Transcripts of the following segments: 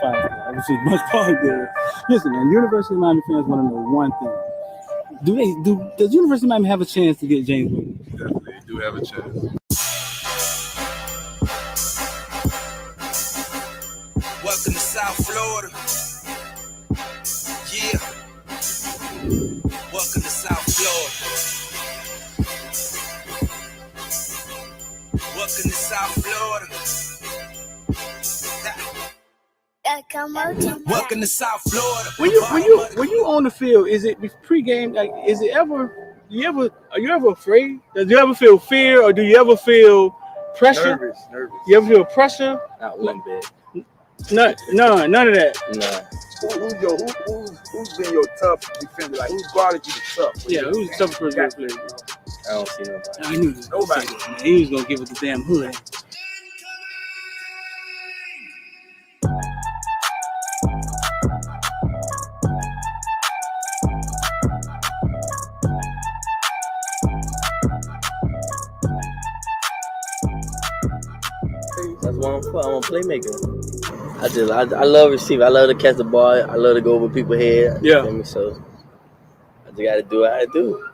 which is much farther. Listen, man, University of Miami fans want to know one thing: does University of Miami have a chance to get James Williams? Definitely do have a chance. Welcome to South Florida. Yeah. Welcome to South Florida. Welcome to South Florida. Welcome to South Florida. When you on the field, is it pregame? Like, is it ever? Are you ever afraid? Does you ever feel fear, or do you ever feel pressure? Nervous. You ever feel pressure? Not one bit. None of that. Nah. Who's been your tough defender? Like, who's guarded you the tough? Yeah, who's the toughest person to play? I don't see nobody. I knew this. Nobody. Man. He was gonna give it the damn hood. That's what I'm for. I'm a playmaker. I love receiving. I love to catch the ball. I love to go over people's head. Yeah. You feel me? So I just got to do what I do.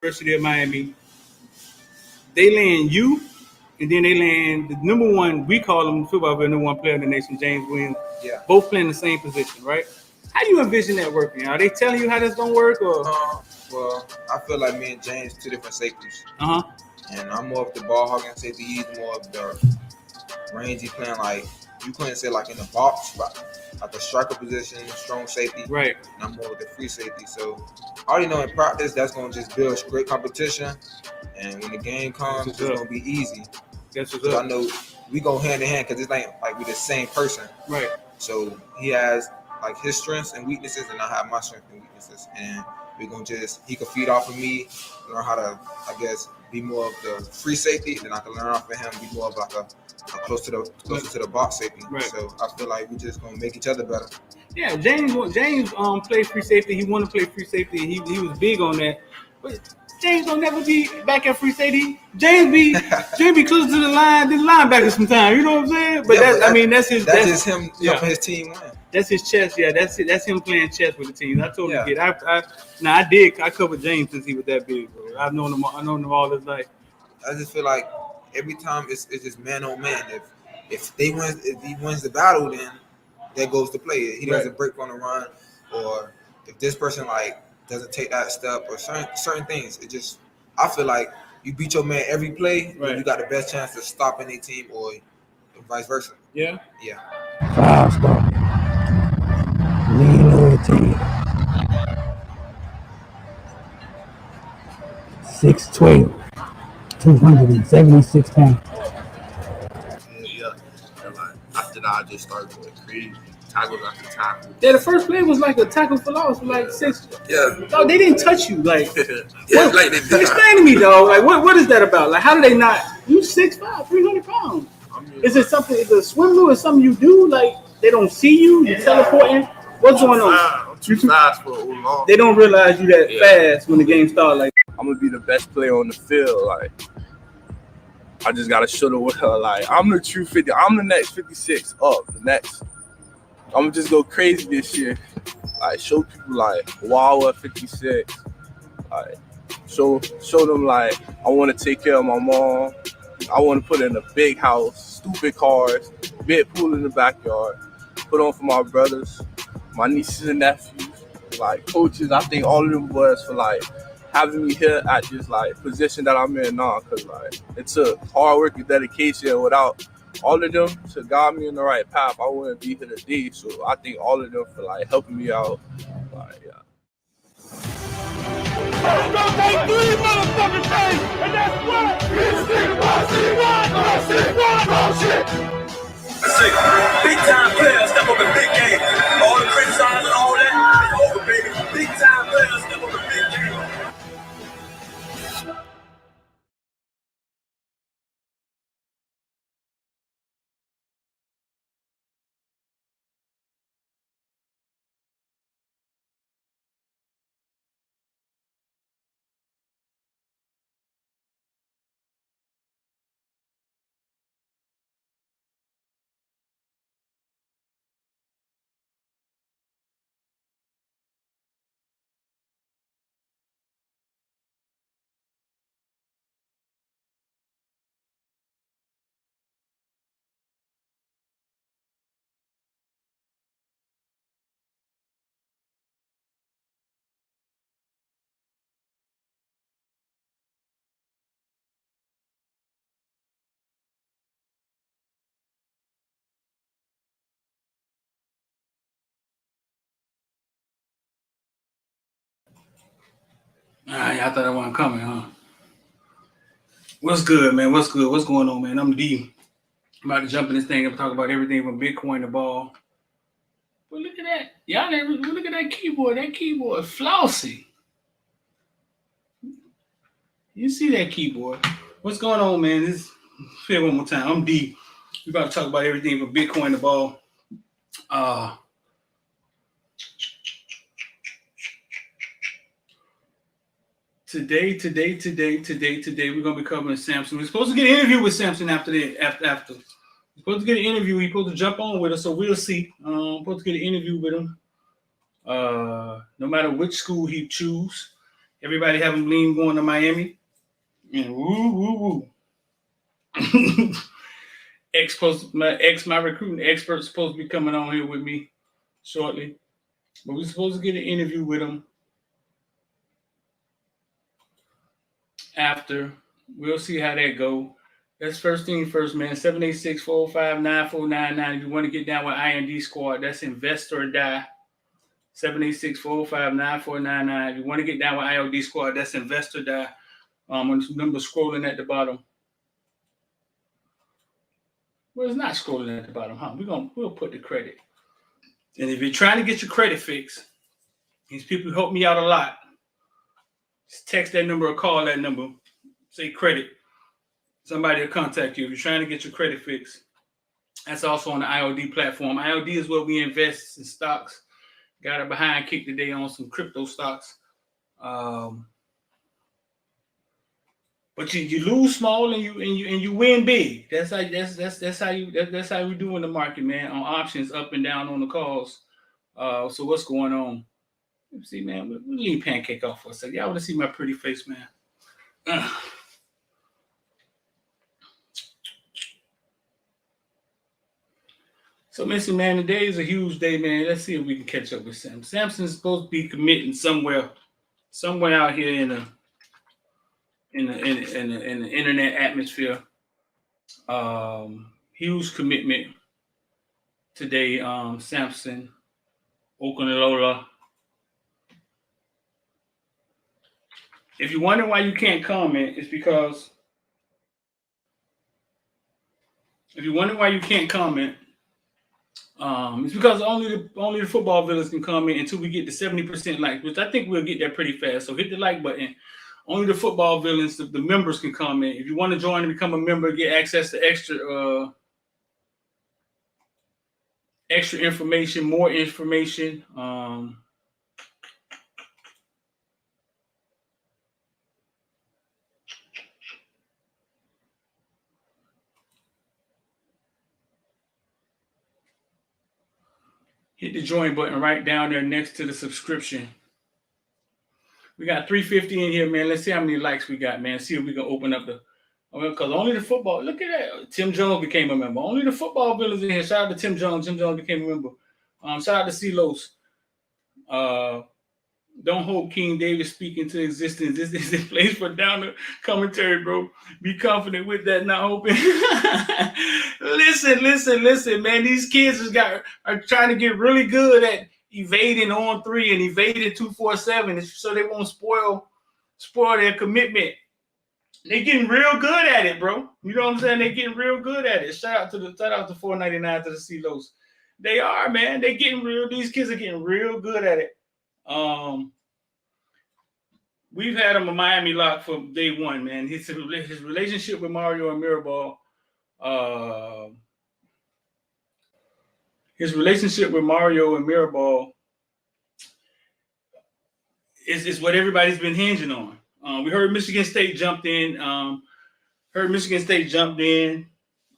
University of Miami, they land you, and then they land the number one. We call him football player, number one player in the nation, James Williams. Yeah. Both playing the same position, right? How do you envision that working? Are they telling you how that's gonna work, or? Well, I feel like me and James two different safeties. Uh huh. And I'm more of the ball hogging safety. He's more of the rangy playing, like you couldn't say like in the box, but like a striker position, strong safety. Right. And I'm more of the free safety. So I already know in practice that's gonna just build great competition. And when the game comes, it's gonna be easy. That's what's Because up. I know we go hand in hand because it's like we're the same person. Right. So he has like his strengths and weaknesses, and I have my strengths and weaknesses. And we're gonna he can feed off of me, learn how to, I guess, be more of the free safety, and then I can learn off of him, be more of like a closer to the box safety. Right. So I feel like we just gonna make each other better. Yeah, James played free safety. He wanted to play free safety. He was big on that. But James don't never be back at free safety. James be close to the line, the linebacker sometimes. You know what I'm saying? But yeah, that's his. That's just him yeah. helping his team win. That's his chess. Yeah, that's it. That's him playing chess with the team. I told him, kid. I covered James since he was that big, bro. I've known him all his life. I just feel like every time it's just man on man. If he wins the battle, then that goes to play. He doesn't break on the run, or if this person like doesn't take that step, or certain things. It just, I feel like you beat your man every play, you got the best chance to stop any team, or vice versa. Yeah. Yeah. 5-star. Lean loyalty. 6'12", 276 pounds. Yeah. And like after that, I just started going crazy. Tackles after tackle. Yeah, the first play was like a tackle for loss for like 6. Yeah. No, they didn't touch you. Like, yeah, like they did. Explain to me, though. Like, what is that about? Like, how do they not? You 6'5", 300 pounds. Is it something? Is it a swim move? Is something you do? Like, they don't see you? You're teleporting? What's going on? I'm too fast for long. They don't realize you that fast when the game starts. Like, I'm gonna be the best player on the field. Like, I just gotta show the world. Like, I'm the true 50. I'm the next 56 up. The next. I'm gonna just go crazy this year. Like, show people like, wow, at 56. Like, show them like I want to take care of my mom. I want to put in a big house, stupid cars, big pool in the backyard. Put on for my brothers, my nieces and nephews, like coaches. I think all of them boys for like having me here at this like position that I'm in now, cause like it took hard work and dedication. Without all of them to guide me in the right path, I wouldn't be here today. So I think all of them for like helping me out. Like, yeah. It's gonna take 3 motherfucking days, and that's what Big time players step up in big game. All the criticizing and all that, it's over, baby. Big time players step up in big game. I thought I wasn't coming, huh? What's good, man? What's good? What's going on, man? I'm D. I'm about to jump in this thing and talk about everything from Bitcoin to ball. But look at that. Y'all never look at that keyboard. That keyboard flossy. You see that keyboard. What's going on, man? This say it one more time. I'm D. We're about to talk about everything from Bitcoin to ball. Today, we're gonna be covering Samson. We're supposed to get an interview with Samson after. We're supposed to get an interview. He's supposed to jump on with us, so we'll see. Supposed to get an interview with him. No matter which school he choose, everybody have him lean going to Miami. And woo. My recruiting expert supposed to be coming on here with me shortly, but we're supposed to get an interview with him after. We'll see how that go. That's first thing first, man. 786-405-9499. If you want to get down with IOD Squad, that's invest or die. 786-405-9499. If you want to get down with IOD Squad, that's invest or die. Number scrolling at the bottom. Well, it's not scrolling at the bottom, huh? We'll put the credit. And if you're trying to get your credit fixed, these people help me out a lot. Just text that number or call that number. Say credit. Somebody will contact you if you're trying to get your credit fixed. That's also on the IOD platform. IOD is where we invest in stocks. Got a behind kick today on some crypto stocks. But you lose small and you win big. That's how we do in the market, man. On options, up and down on the calls. So what's going on? Let's see, man. We'll leave pancake off for a second. Y'all want to see my pretty face, man? So, listen, man, today is a huge day, man. Let's see if we can catch up with Sam. Samson's supposed to be committing somewhere out here in the internet atmosphere. Huge commitment today. Samson Okunlola. If you wonder why you can't comment, it's because it's because only the football villains can comment until we get to 70% likes, which I think we'll get there pretty fast. So hit the like button. Only the football villains, the members can comment. If you want to join and become a member, get access to extra information, more information. Hit the join button right down there next to the subscription. We got 350 in here, man. Let's see how many likes we got, man. See if we can open up because only the football. Look at that. Tim Jones became a member. Only the football villains in here. Shout out to Tim Jones. Tim Jones became a member. Shout out to C-Los. Don't hope King David speak into existence. This is a place for down the commentary, bro. Be confident with that, not hoping. Listen, man. These kids are trying to get really good at evading on 3 and evading 247, so they won't spoil their commitment. They're getting real good at it, bro. You know what I'm saying? They're getting real good at it. Shout out to 499 to the C-Los. They are, man. They're getting real. These kids are getting real good at it. We've had him a Miami lock from day one, man. His relationship with Mario and Mirabal. His relationship with Mario and Mirabal is what everybody's been hinging on. We heard Michigan State jumped in.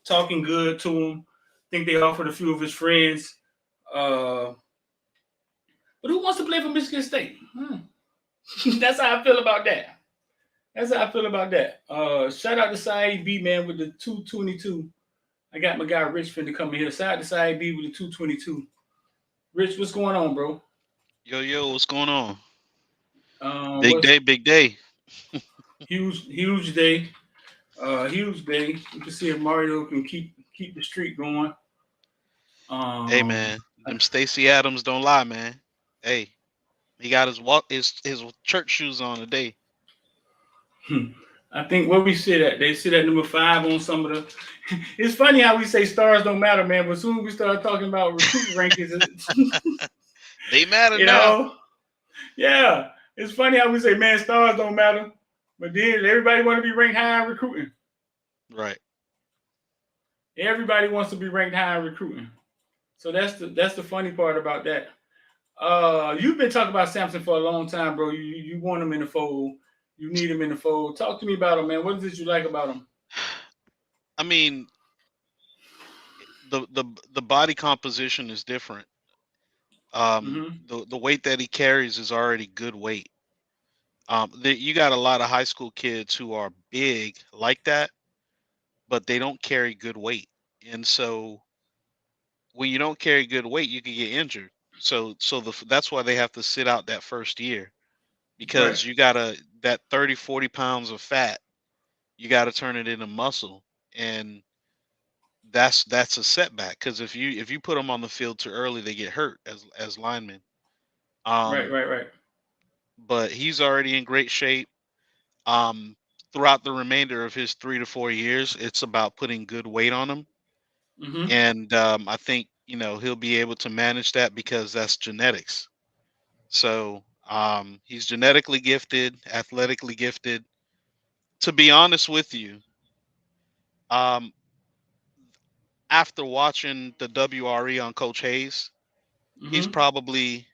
Talking good to him. I think they offered a few of his friends. But who wants to play for Michigan State? That's how I feel about that. Shout out to Saeed B, man, with the 222. I got my guy Rich finna come in here. Shout out to Saeed B with the 222. Rich, what's going on, bro? Yo, what's going on? Big day. Huge day. Huge day. You can see if Mario can keep the streak going. Hey, man, them Stacey Adams don't lie, man. Hey, he got his church shoes on today. I think where we sit at, they sit at number 5 on some of the. It's funny how we say stars don't matter, man. But soon as we start talking about recruiting rankings, they matter you now. know. Yeah, it's funny how we say, man, stars don't matter, but then everybody want to be ranked high in recruiting. Right. Everybody wants to be ranked high in recruiting. So that's the funny part about that. You've been talking about Samson for a long time, bro. You want him in the fold. You need him in the fold. Talk to me about him, man. What is it you like about him? I mean, the body composition is different. The weight that he carries is already good weight. You got a lot of high school kids who are big like that, but they don't carry good weight. And so when you don't carry good weight, you can get injured. So that's why they have to sit out that first year, because you gotta, that 30, 40 pounds of fat, you gotta turn it into muscle. And that's a setback, because if you put them on the field too early, they get hurt as linemen. Right. But he's already in great shape. Throughout the remainder of his 3 to 4 years, it's about putting good weight on him. And I think, he'll be able to manage that, because that's genetics. So he's genetically gifted, athletically gifted. To be honest with you, after watching the WRE on Coach Hayes, he's probably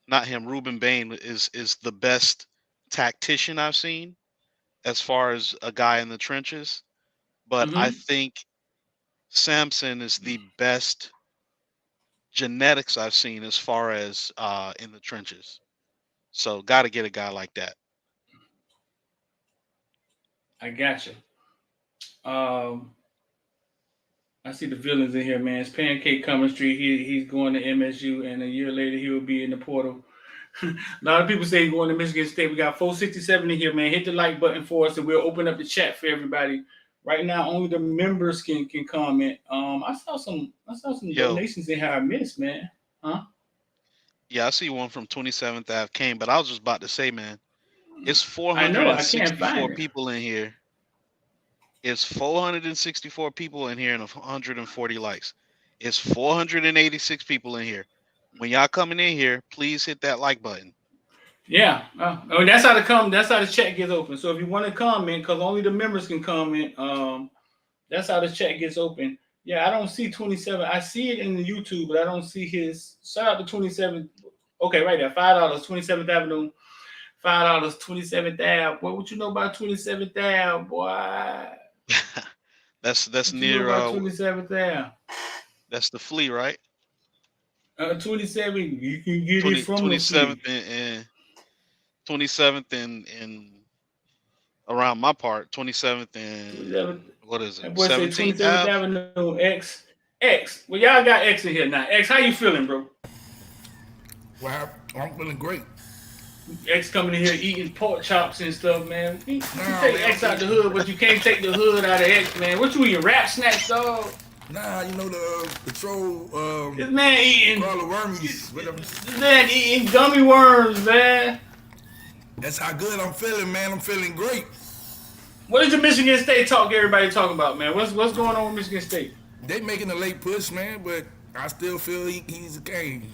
not him. Ruben Bain is the best tactician I've seen as far as a guy in the trenches. But I think Samson is the best genetics I've seen as far as in the trenches. So got to get a guy like that. I got you. I see the villains in here, man. It's Pancake Chemistry. He's going to MSU, and a year later he will be in the portal. A lot of people say he's going to Michigan State. We got 467 in here, man. Hit the like button for us, and we'll open up the chat for everybody. Right now, only the members can comment. I saw some donations in here I missed, man. Huh? Yeah, I see one from 27th Ave Kane, but I was just about to say, man, it's 464 people in here. It's 464 people in here and 140 likes. It's 486 people in here. When y'all coming in here, please hit that like button. Yeah, that's how the chat gets open. So if you want to comment, because only the members can comment, that's how the chat gets open. Yeah, I don't see 27. I see it in the YouTube, but I don't see his. Shout out to 27. Okay, right there, $5, 27th Avenue, $5, 27th Ave. What you know about 27th Ave, boy? That's near 27th Ave. That's the flea, right? 27. You can get it from 27th and 27th and around my part, 27th and what is it? 17th Avenue X. Well, y'all got X in here now. X, how you feeling, bro? Well, I'm feeling great. X coming in here eating pork chops and stuff, man. You take X out the hood, but you can't take the hood out of X, man. What you eating? Rap snacks, dog? Nah, you know the patrol. This man eating crawler wormies. This man eating gummy worms, man. That's how good I'm feeling, man. I'm feeling great. What is the Michigan State talk everybody talking about, man? What's going on with Michigan State? They making a late push, man, but I still feel he's a king.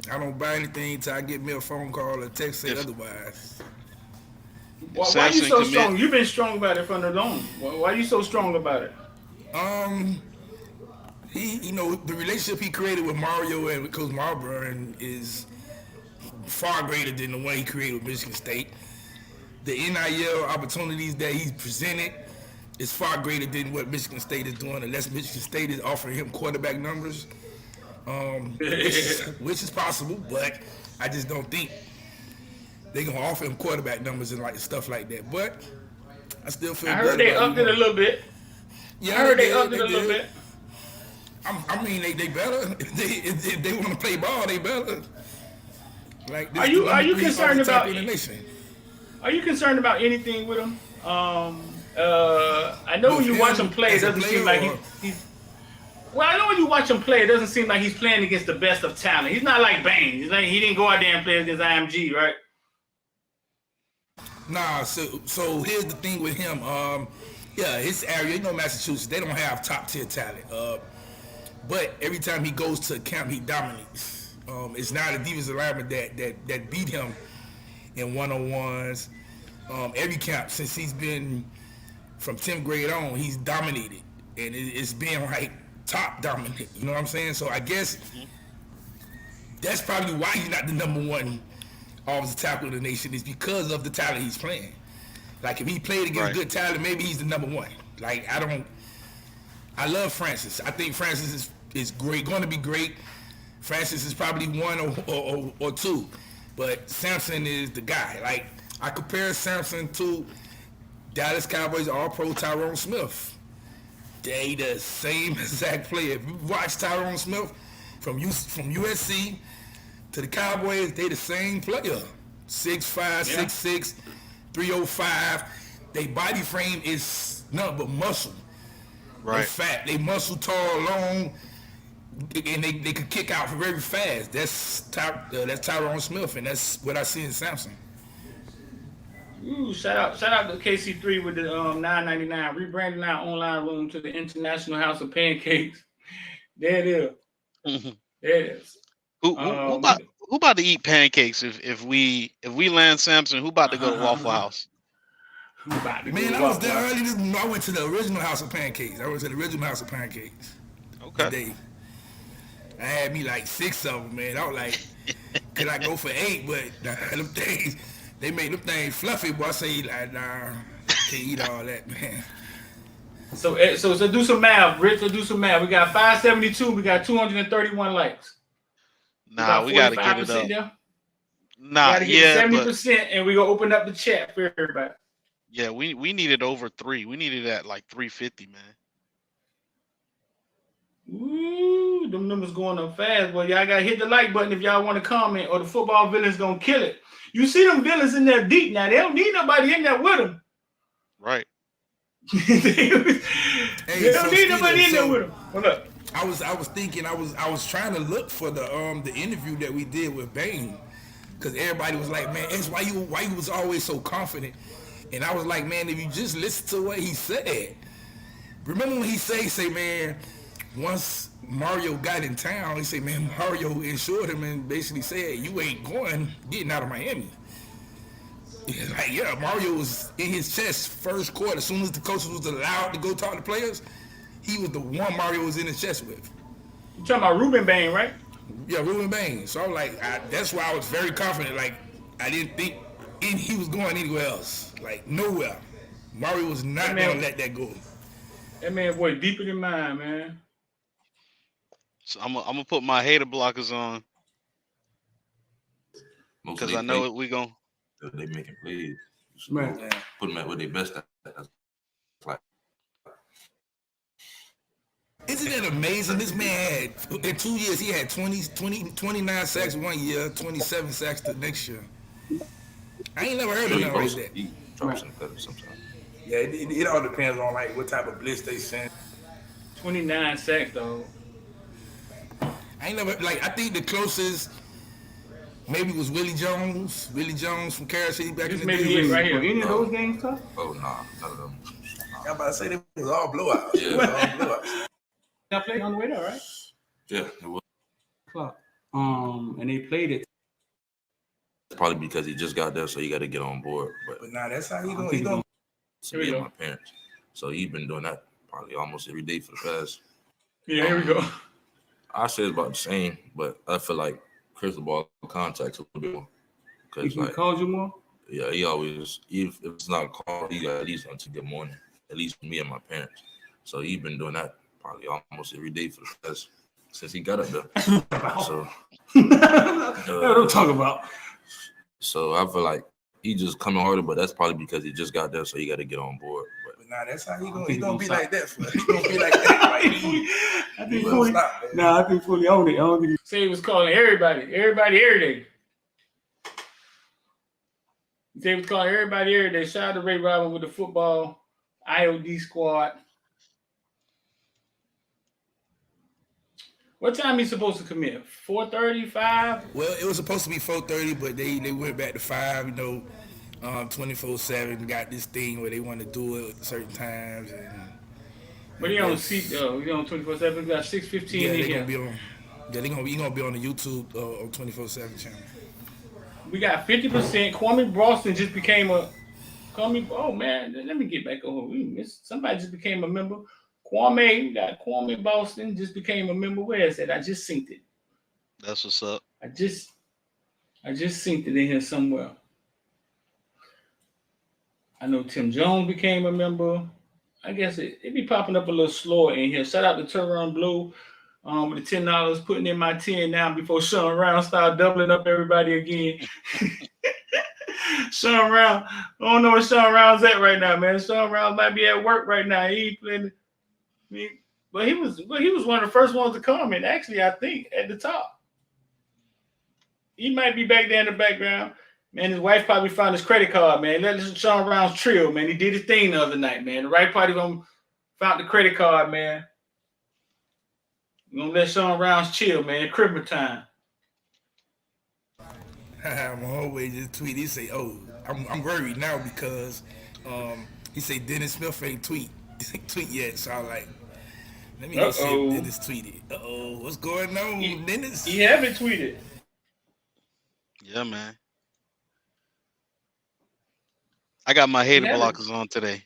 I don't buy anything until I get me a phone call or text say otherwise. Why you so strong? You've been strong about it from the long. Why are you so strong about it? The relationship he created with Mario and with Coach Marlborough is far greater than the one he created with Michigan State. The NIL opportunities that he's presented is far greater than what Michigan State is doing, unless Michigan State is offering him quarterback numbers, which is possible, but I just don't think they're going to offer him quarterback numbers and stuff like that. But I still feel good. I heard they upped it a little bit. Yeah, I heard they upped it a little bit. I mean, they better. If they want to play ball, they better. Are you concerned about anything? Are you concerned about anything with him? I know when you watch him play, it doesn't seem like he's Well, I know when you watch him play, it doesn't seem like he's playing against the best of talent. He's not like Bane. He's like, he didn't go out there and play against IMG, right? Nah, so here's the thing with him. His area, Massachusetts, they don't have top tier talent. But every time he goes to a camp, he dominates. It's not a defensive lineman that beat him in one-on-ones. Every camp since he's been from 10th grade on, he's dominated, and it's been like top dominant. You know what I'm saying? So I guess that's probably why he's not the number one offensive tackle in the nation, is because of the talent he's playing. Like if he played against good talent, maybe he's the number one. Like I love Francis. I think Francis is great, going to be great. Francis is probably one or two, but Samson is the guy. Like I compare Samson to Dallas Cowboys All-Pro Tyrone Smith. They the same exact player. If you watch Tyrone Smith from USC to the Cowboys, they the same player. 6'5", 6'6", 305. Their body frame is nothing but muscle. Right. They're fat. They muscle, tall, long, and they could kick out very fast. That's Tyrone Smith, and that's what I see in Samson. Ooh, shout out to KC3 with the $9.99 rebranding our online room to the International House of Pancakes. There it is. Mm-hmm. There it is. Who about to eat pancakes if we land Samson? Who about to go to Waffle House? Man, I was there early this morning. I went to the original House of Pancakes. Okay. Today. I had me like 6 of them, man. I was like, could I go for 8? But them things, they made them things fluffy. Boy, I say, like, nah, can't eat all that, man. So do some math, Rich. So do some math. We got 572. We got 231 likes. Nah, we gotta get it up. There. Nah, gotta get 70%, and we gonna open up the chat for everybody. Yeah, we needed over 3. We needed at like 350, man. Ooh, them numbers going up fast. Well, y'all gotta hit the like button if y'all want to comment, or the football villains gonna kill it. You see them villains in there deep now. They don't need nobody in there with them. Right. They don't need nobody in there with them. Hold up. I was thinking I was trying to look for the interview that we did with Bane, because everybody was like, man, it's why you was always so confident. And I was like, man, if you just listen to what he said. Remember when he say, man, once Mario got in town, he said, man, Mario insured him and basically said, you ain't getting out of Miami. Like, yeah, Mario was in his chest first quarter. As soon as the coaches was allowed to go talk to players, he was the one Mario was in his chest with. You talking about Ruben Bane, right? Yeah, Ruben Bane. So I was like, that's why I was very confident. Like, I didn't think he was going anywhere else. Like, nowhere. Mario was not going to let that go. That man, boy, deeper than mine, man. So I'm gonna put my hater blockers on, because I know we gonna. They making plays. Man. Put them at what they best at. Like, isn't it amazing? This man had, in 2 years, he had 29 sacks 1 year, 27 sacks the next year. I ain't never heard of nothing like that. He drops in the gutter sometimes. Yeah, it all depends on like what type of blitz they send. 29 sacks, though. I ain't never, like, I think the closest maybe was Willie Jones. Willie Jones from Kansas City back in the day. Maybe it right here. Any of those games, tough? Oh, nah, none of them. I'm about to say they was all blowouts. Yeah, all blowouts. Y'all played on the way there, right? Yeah, it was. And they played it. Probably because he just got there, so you got to get on board. But nah, that's how he going. To me and my parents. So he's been doing that probably almost every day for the past. Yeah, here we go. I say it's about the same, but I feel like crystal ball contacts a little bit more. He like, calls you more? Yeah, he always, if it's not called, he got at least until good morning, at least for me and my parents. So he's been doing that probably almost every day for the past, since he got up there. So, don't talk about. So I feel like he just coming harder, but that's probably because he just got there, so you got to get on board. But nah, that's how he gonna be like that. He gonna be like that. I think fully own it. I don't think he say he was calling everybody every day. He said he was calling everybody every day. Shout out to Ray Robin with the football IOD Squad. What time he supposed to come in? 4:35. Well, it was supposed to be 4:30, but they went back to 5. 24/7 got this thing where they want to do it at certain times, But he on seat though. He on 24/7. We got 6:15 yeah, in they here. gonna be on. Yeah, he gonna be on the YouTube on 24/7 channel. We got 50%. Kwame Boston just became a. Oh man, let me get back over. Somebody just became a member. We got Kwame Boston just became a member. Where is that? I just synced it. That's what's up. I just synced it in here somewhere. I know Tim Jones became a member. I guess it be popping up a little slower in here. Shout out to Turon Blue with the $10, putting in my 10 now before Sean Round start doubling up everybody again. Sean Round, I don't know where Sean Round's at right now, man. Sean Round might be at work right now. He ain't playing. But he was one of the first ones to comment. Actually, I think at the top. He might be back there in the background. Man, his wife probably found his credit card, man. Let Sean Rounds trill, man. He did his thing the other night, man. The right party found the credit card, man. We're gonna let Sean Rounds chill, man. Christmas time. My homeboy just tweet. He say, "Oh, I'm worried now because he say Dennis Smith ain't tweet yet." So I was like, "Let me go see if Dennis tweeted." What's going on, Dennis? He haven't tweeted. Yeah, man. I got my hater blockers on today.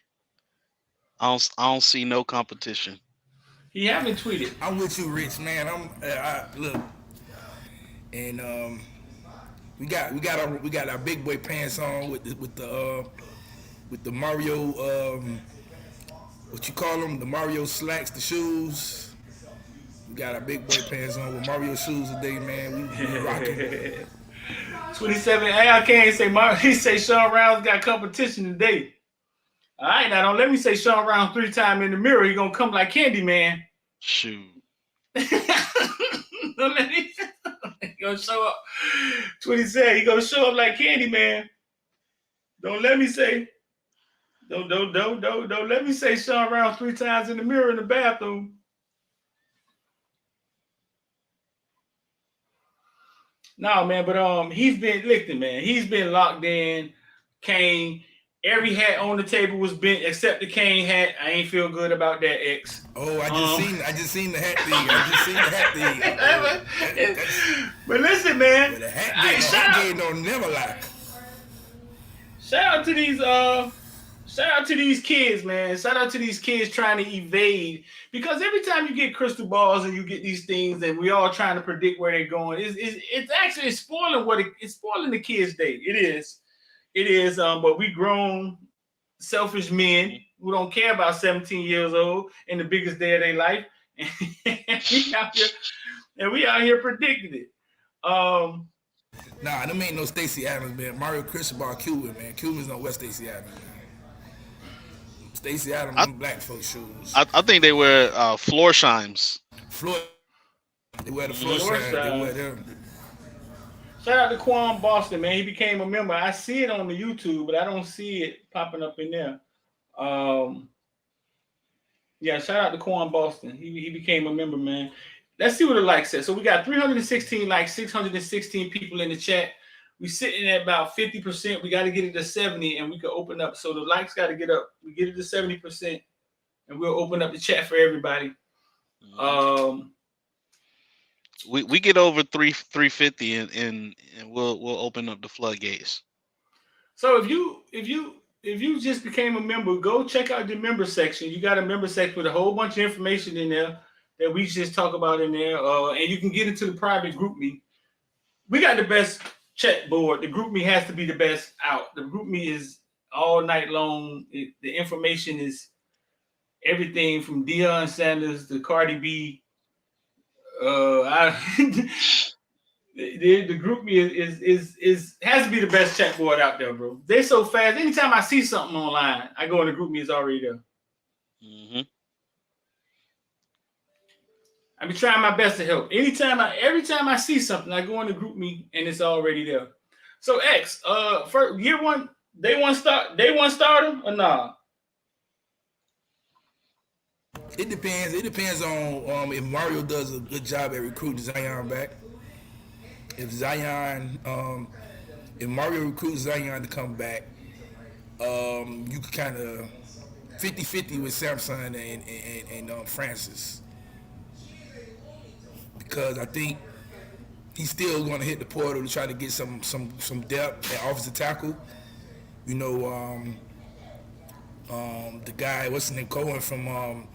I don't see no competition. He haven't tweeted. I'm with you, Rich, man. Look, and we got our big boy pants on with the Mario what you call them, the Mario slacks, the shoes. We got our big boy pants on with Mario shoes today, man. We rocking. 27. Hey, I can't say he say Sean Rounds got competition today. All right, now don't let me say Sean Rounds 3 times in the mirror. He gonna come like Candyman. Shoot. Don't let me. He gonna show up. 27. He gonna show up like Candyman. Don't let me say. Don't let me say Sean Rounds 3 times in the mirror in the bathroom. No, man, but he's been licked, man. He's been locked in. Kane, every hat on the table was bent except the Kane hat. I ain't feel good about that, X. Oh, I just seen the hat thing. But listen, man. But the hat game don't never lie. Shout out to these kids, man. Shout out to these kids trying to evade. Because every time you get crystal balls and you get these things and we all trying to predict where they're going, it's actually spoiling it's spoiling the kids' day. It is. But we grown, selfish men who don't care about 17 years old and the biggest day of their life. And we out here predicting it. Nah, them ain't no Stacey Adams, man. Mario Cristobal Cuban, man. Cuban's no West Stacey Adams, man. Stacey Adams, them black folk shoes. I think they wear Florsheim's. They wear the Florsheim. They wear them. Shout out to Quan Boston, man. He became a member. I see it on the YouTube, but I don't see it popping up in there. Yeah, shout out to Quan Boston. He became a member, man. Let's see what the likes said. So we got 316 likes, 616 people in the chat. We sitting at about 50%. We got to get it to 70, and we can open up. So the likes got to get up. We get it to 70%, and we'll open up the chat for everybody. We get over 350, and we'll open up the floodgates. So if you just became a member, go check out the member section. You got a member section with a whole bunch of information in there that we just talk about in there, and you can get into the private group me. We got the best chat board. The group me has to be the best out. The group me is all night long. The information is everything from Deion Sanders to Cardi B. The group me is has to be the best chat board out there, bro. They're so fast. Anytime I see something online, I go in the group me. It's already there. Mm-hmm. I be trying my best to help. Every time I see something, I go in the group me and it's already there. So X, for year one, day one starter or nah? It depends. It depends on if Mario does a good job at recruiting Zion back. If if Mario recruits Zion to come back, you can kind of 50-50 with Samson and Francis, because I think he's still going to hit the portal to try to get some depth at offensive tackle. You know, the guy, what's his name, Cohen from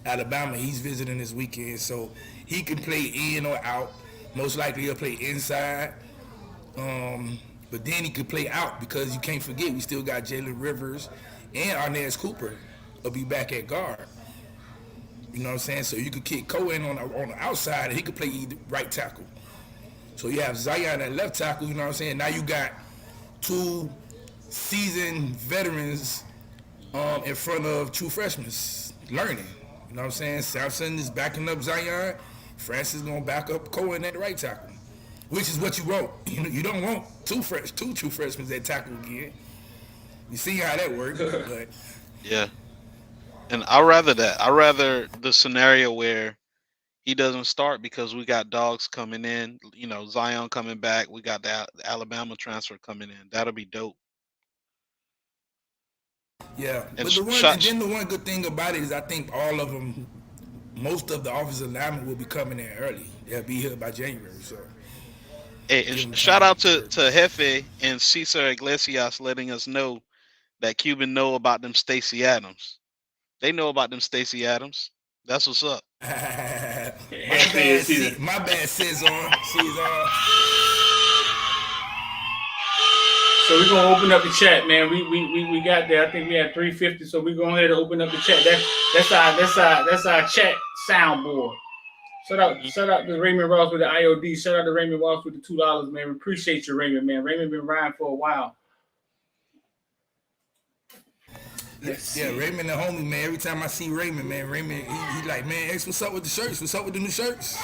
Alabama, he's visiting this weekend, so he can play in or out. Most likely he'll play inside, but then he could play out, because you can't forget we still got Jalen Rivers and Arnaz Cooper will be back at guard. You know what I'm saying? So you could kick Cohen on the outside, and he could play either right tackle. So you have Zion at left tackle. You know what I'm saying? Now you got two seasoned veterans in front of true freshmen learning. You know what I'm saying? Samson is backing up Zion. Francis is going to back up Cohen at the right tackle, which is what you want. You don't want two true freshmen at tackle again. You see how that works. But Yeah. And I rather that. I rather the scenario where he doesn't start because we got dogs coming in. You know, Zion coming back. We got the Alabama transfer coming in. That'll be dope. yeah, And but shot. then the one good thing about it is I think all of them, most of the offensive linemen will be coming in early. They'll be here by January. So Hey, and shout out to Jefe and Cesar Iglesias letting us know that Cuban know about them Stacey Adams. They know about them Stacey Adams. That's what's up. my bad, Cesar. So we're gonna open up the chat, man. We got there. I think we had 350. So we're going ahead and open up the chat. That's our chat soundboard. Shout out to Raymond Ross with the IOD. Shout out to Raymond Ross with the $2, man. We appreciate you, Raymond, man. Raymond been riding for a while. Yeah, Raymond the homie, man. Every time I see Raymond, man, he like, man, X, what's up with the shirts? What's up with the new shirts?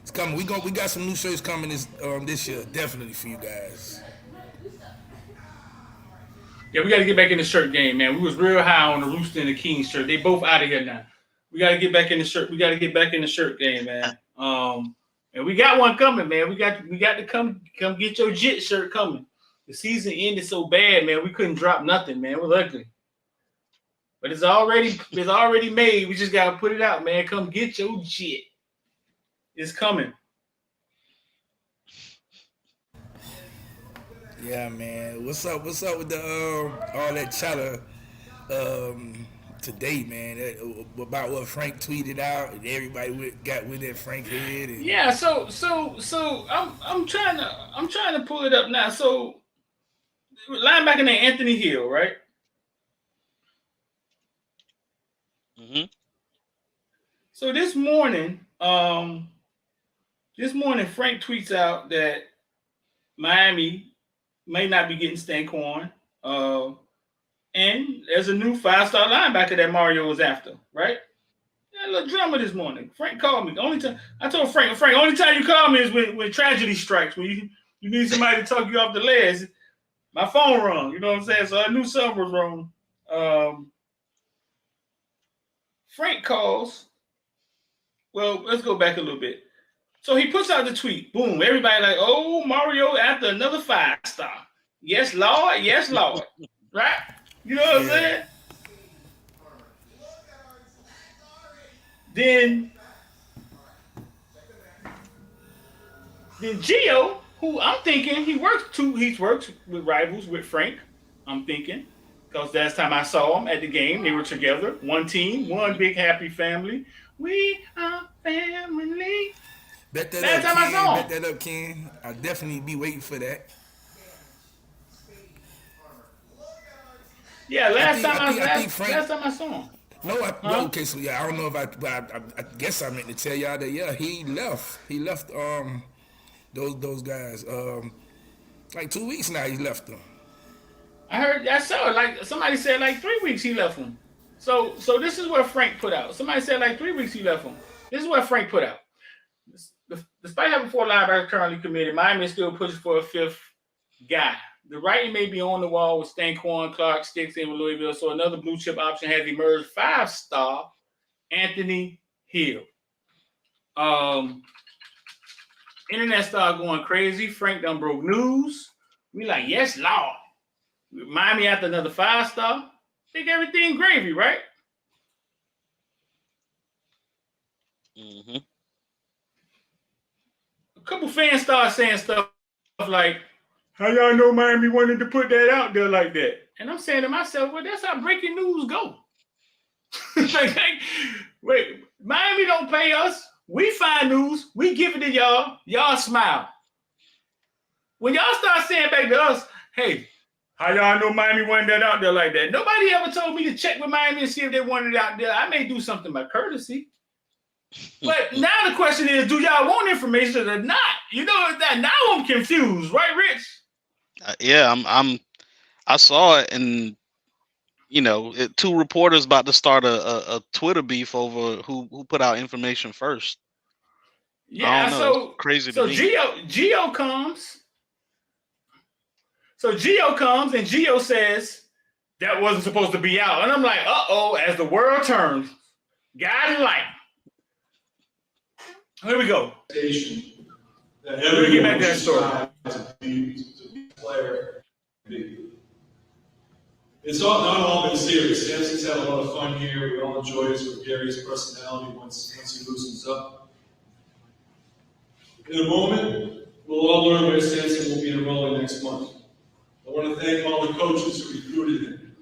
It's coming. We got some new shirts coming this year, definitely for you guys. Yeah, we got to get back in the shirt game, man. We was real high on the Rooster and the King shirt. They both out of here now. We got to get back in the shirt. We got to get back in the shirt game, man. And we got one coming, man. We got to come get your JIT shirt coming. The season ended so bad, man. We couldn't drop nothing, man. It was ugly. But it's already made. We just gotta put it out, man. Come get your JIT. It's coming. Yeah, man. What's up with the all that chatter today, man? About what Frank tweeted out, and everybody got with that Frank head. And yeah. So I'm trying to pull it up now. So linebacker named Anthony Hill, right? Mm-hmm. So this morning, Frank tweets out that Miami may not be getting Stanquan, and there's a new 5-star linebacker that Mario was after, right? Yeah, a little drama this morning. Frank called me. The only time I told Frank, only time you call me is when tragedy strikes, when you need somebody to talk you off the ledge. My phone rung, you know what I'm saying? So I knew something was wrong. Frank calls. Well, let's go back a little bit. So he puts out the tweet. Boom. Everybody like, oh, Mario after another 5-star. Yes, Lord. Yes, Lord. Right? You know what I'm saying? Then Gio, who I'm thinking he's worked with rivals with Frank. I'm thinking. Because last time I saw them at the game, they were together. One team, one big happy family. We are family. Bet that last up, time Ken. I saw Bet that up, Ken. I'll definitely be waiting for that. Yeah, last time I saw him. No, okay, so yeah, I don't know if I guess I meant to tell y'all that, yeah, he left. He left those guys. Like 2 weeks now he left them. I saw it. Like somebody said, like 3 weeks he left him. So this is what Frank put out. Somebody said like 3 weeks he left him. This is what Frank put out. Despite having 4 linebackers currently committed, Miami is still pushing for a 5th guy. The writing may be on the wall with Stanquan, Clark, Sticks in Louisville, so another blue chip option has emerged. 5-star Anthony Hill. Internet started going crazy. Frank done broke news. We like, yes, Lord. Miami after another 5-star. Think everything gravy, right? Mm-hmm. A couple fans started saying stuff like, how y'all know Miami wanted to put that out there like that? And I'm saying to myself, well, that's how breaking news go. Wait, Miami don't pay us. We find news. We give it to y'all. Y'all smile. When y'all start saying back to us, hey, how y'all know Miami wanted that out there like that? Nobody ever told me to check with Miami and see if they wanted it out there. I may do something by courtesy. But now the question is, do y'all want information or not? You know that now I'm confused, right, Rich? Yeah, I saw it, and two reporters about to start a Twitter beef over who put out information first. Yeah, so it's crazy to me. Geo comes. So Geo comes and Geo says that wasn't supposed to be out, and I'm like, as the world turns, God and light. Here we go. That Let me get back to that story. To be a player. It's not all been serious. Samson's had a lot of fun here. We all enjoy his gregarious personality once he loosens up. In a moment, we'll all learn where Samson will be enrolling next month. I want to thank all the coaches who recruited him.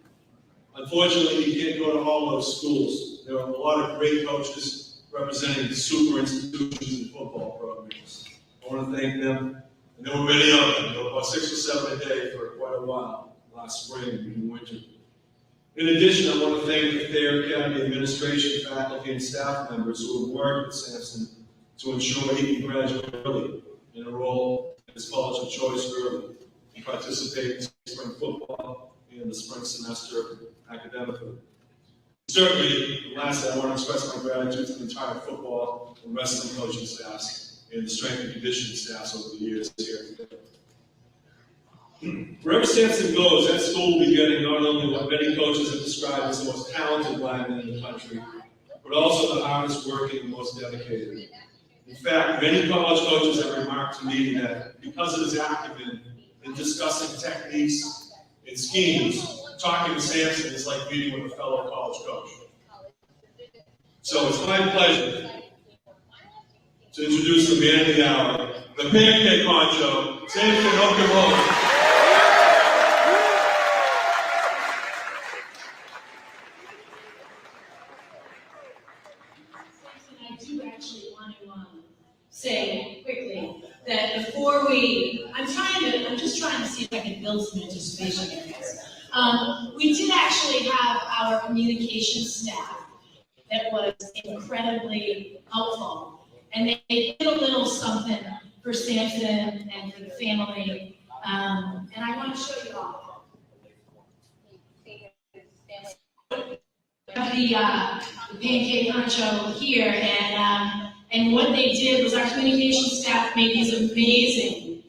Unfortunately, he can't go to all those schools. There are a lot of great coaches representing super institutions and football programs. I want to thank them. And there were many of them. There were about 6 or 7 a day for quite a while last spring and winter. In addition, I want to thank the Thayer Academy administration, faculty, and staff members who have worked with Samson to ensure he can graduate early and enroll in his college of choice early and participate in spring football and the spring semester academically. Certainly, lastly, I want to express my gratitude to the entire football and wrestling coaching staffs and the strength and conditioning staffs over the years here. Wherever Samson goes, that school will be getting not only what many coaches have described as the most talented lineman in the country, but also the hardest working and most dedicated. In fact, many college coaches have remarked to me that because of his acumen in discussing techniques and schemes, talking to Samson is like meeting with a fellow college coach. So it's my pleasure to introduce the man of the hour, the pancake honcho, Samson Okunlola. I do actually want to say quickly that before I'm just trying to see if I can build some anticipation here. We did actually have our communication staff that was incredibly helpful, and they did a little something for Samson and for the family, and I want to show you all. The pancake honcho here, and what they did was our communication staff made these amazing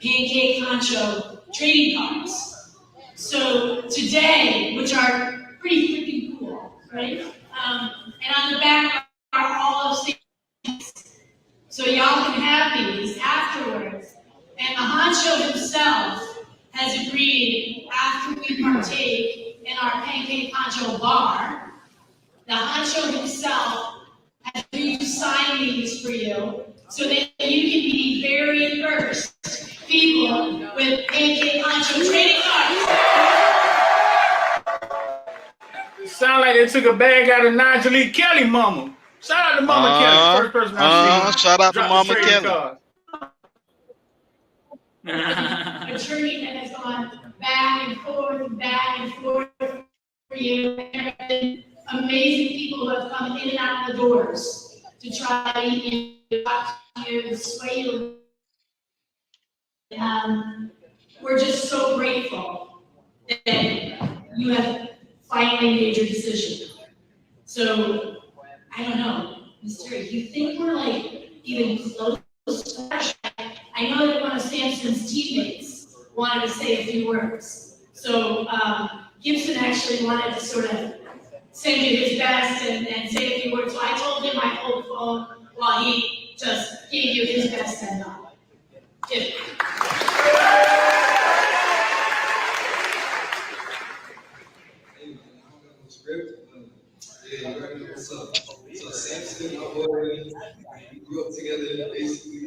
pancake honcho trading cards. So today, which are pretty freaking cool, right? And on the back are all of things. So y'all can have these afterwards. And the honcho himself has agreed, after we partake in our pancake honcho bar, the honcho himself has agreed to sign these for you so that you can be the very first people with pancake honcho trading cards. Sound like they took a bag out of Najee Kelly mama. Shout out to Mama Kelly, first person I've seen. Shout out to Mama Kelly. A journey that has gone back and forth for you. There have been amazing people who have come in and out of the doors to try to talk to you, sway you. We're just so grateful that you have finally made your decision. So, I don't know, Mr. Do you think we're like even close? I know that one of Samson's teammates wanted to say a few words. So Gibson actually wanted to sort of send you his best and say a few words. So I told him I'd hold the phone while he just gave you his best send off. Yeah, you already know what's up. So Samson, my boy, we grew up together, basically.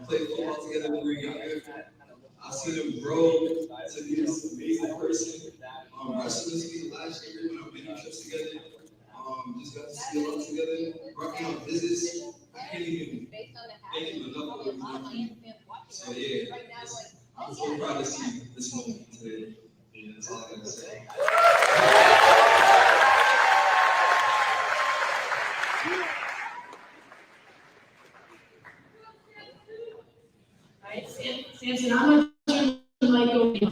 Played football together when we were younger. I seen him grow to be this amazing person. Wrestling this week last year when I went on trips together. Just got to see a lot together. Rocking on business. I can't even thank him enough for what he's doing. So yeah, I'm so proud to see this moment today. Yeah, that's all I gotta say. Right, Samson, I'm going to turn the mic over to you.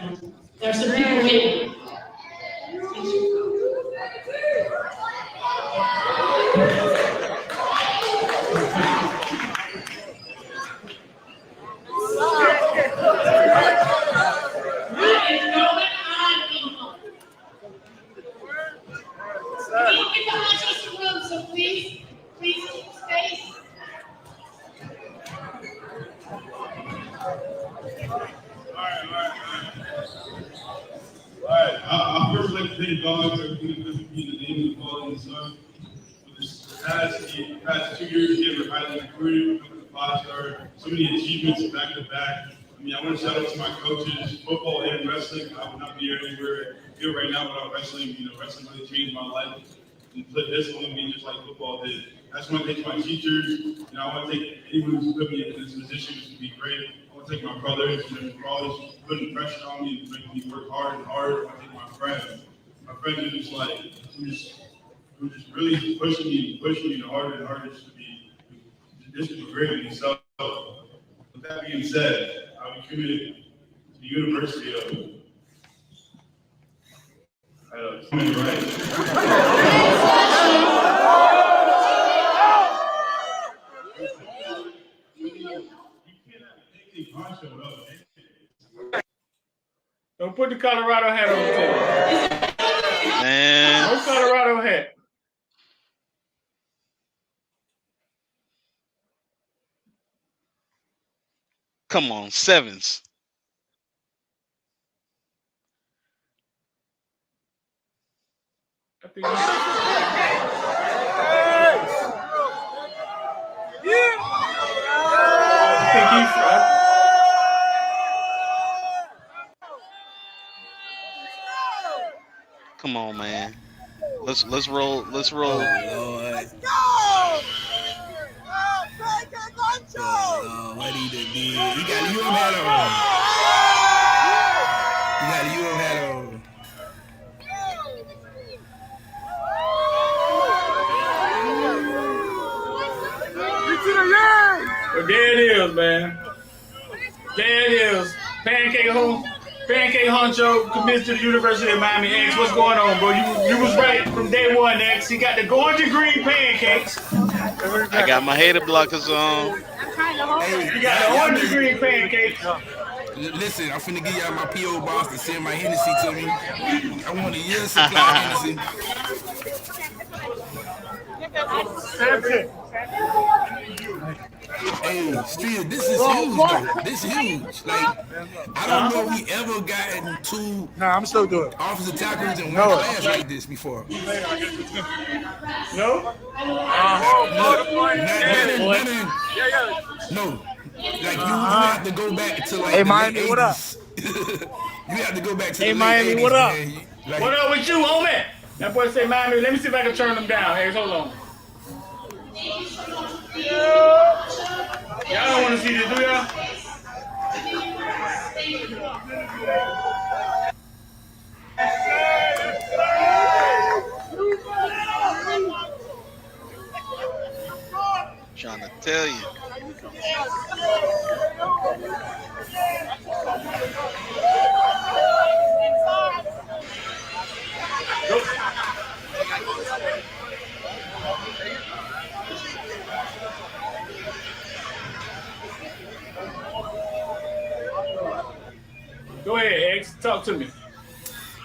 There are some people waiting. So please keep space. Alright, I first like to thank God for everything that's been in the name of the Father and the Son. For this past 2 years, we were highly recruited, becoming a 5-star, so many achievements back to back. I mean, I want to shout out to my coaches, football and wrestling. I would not be anywhere here right now without wrestling. You know, wrestling really changed my life. And put discipline me just like football did. I just want to thank my teachers. You know, I want to thank anyone who's put me in this position to be great. I want to thank my brothers, you know, for always putting pressure on me and making me work hard and hard. I want to thank my friends. My friends are just like, who just really pushing me harder and harder just to be great. So, with that being said, I'll be committed to the University of human rights. Don't put the Colorado hat on too. Man. No Colorado hat. Come on, sevens. I think Come on, man. Let's roll. Let's roll. Lord. Oh, what he done did. He got a UM hat on. He got a UM hat on. Well, there it is, man. There it is. Pancake Honcho commits to the University of Miami. X, what's going on, bro? You was right from day one, X. He got the gorgeous green pancakes. I got my hater blockers on. Hey, you got the orange green pancakes. Listen, I'm finna give y'all my P.O. box to send my Hennessy to me. I want a year's supply of Hennessy. Hey, still, this is huge, though. This is huge. Like, I don't know if we ever gotten two offensive tackles in one class like this before. No? No. Like, you have to go back to, like, Miami, what up? You have to go back to the Miami, late 80s, what up? man. Like, What up with you, homie? That boy say Miami. Let me see if I can turn them down. Hey, hold on. Y'all don't want to see this, do y'all? Trying to tell you. Go ahead, X. Talk to me.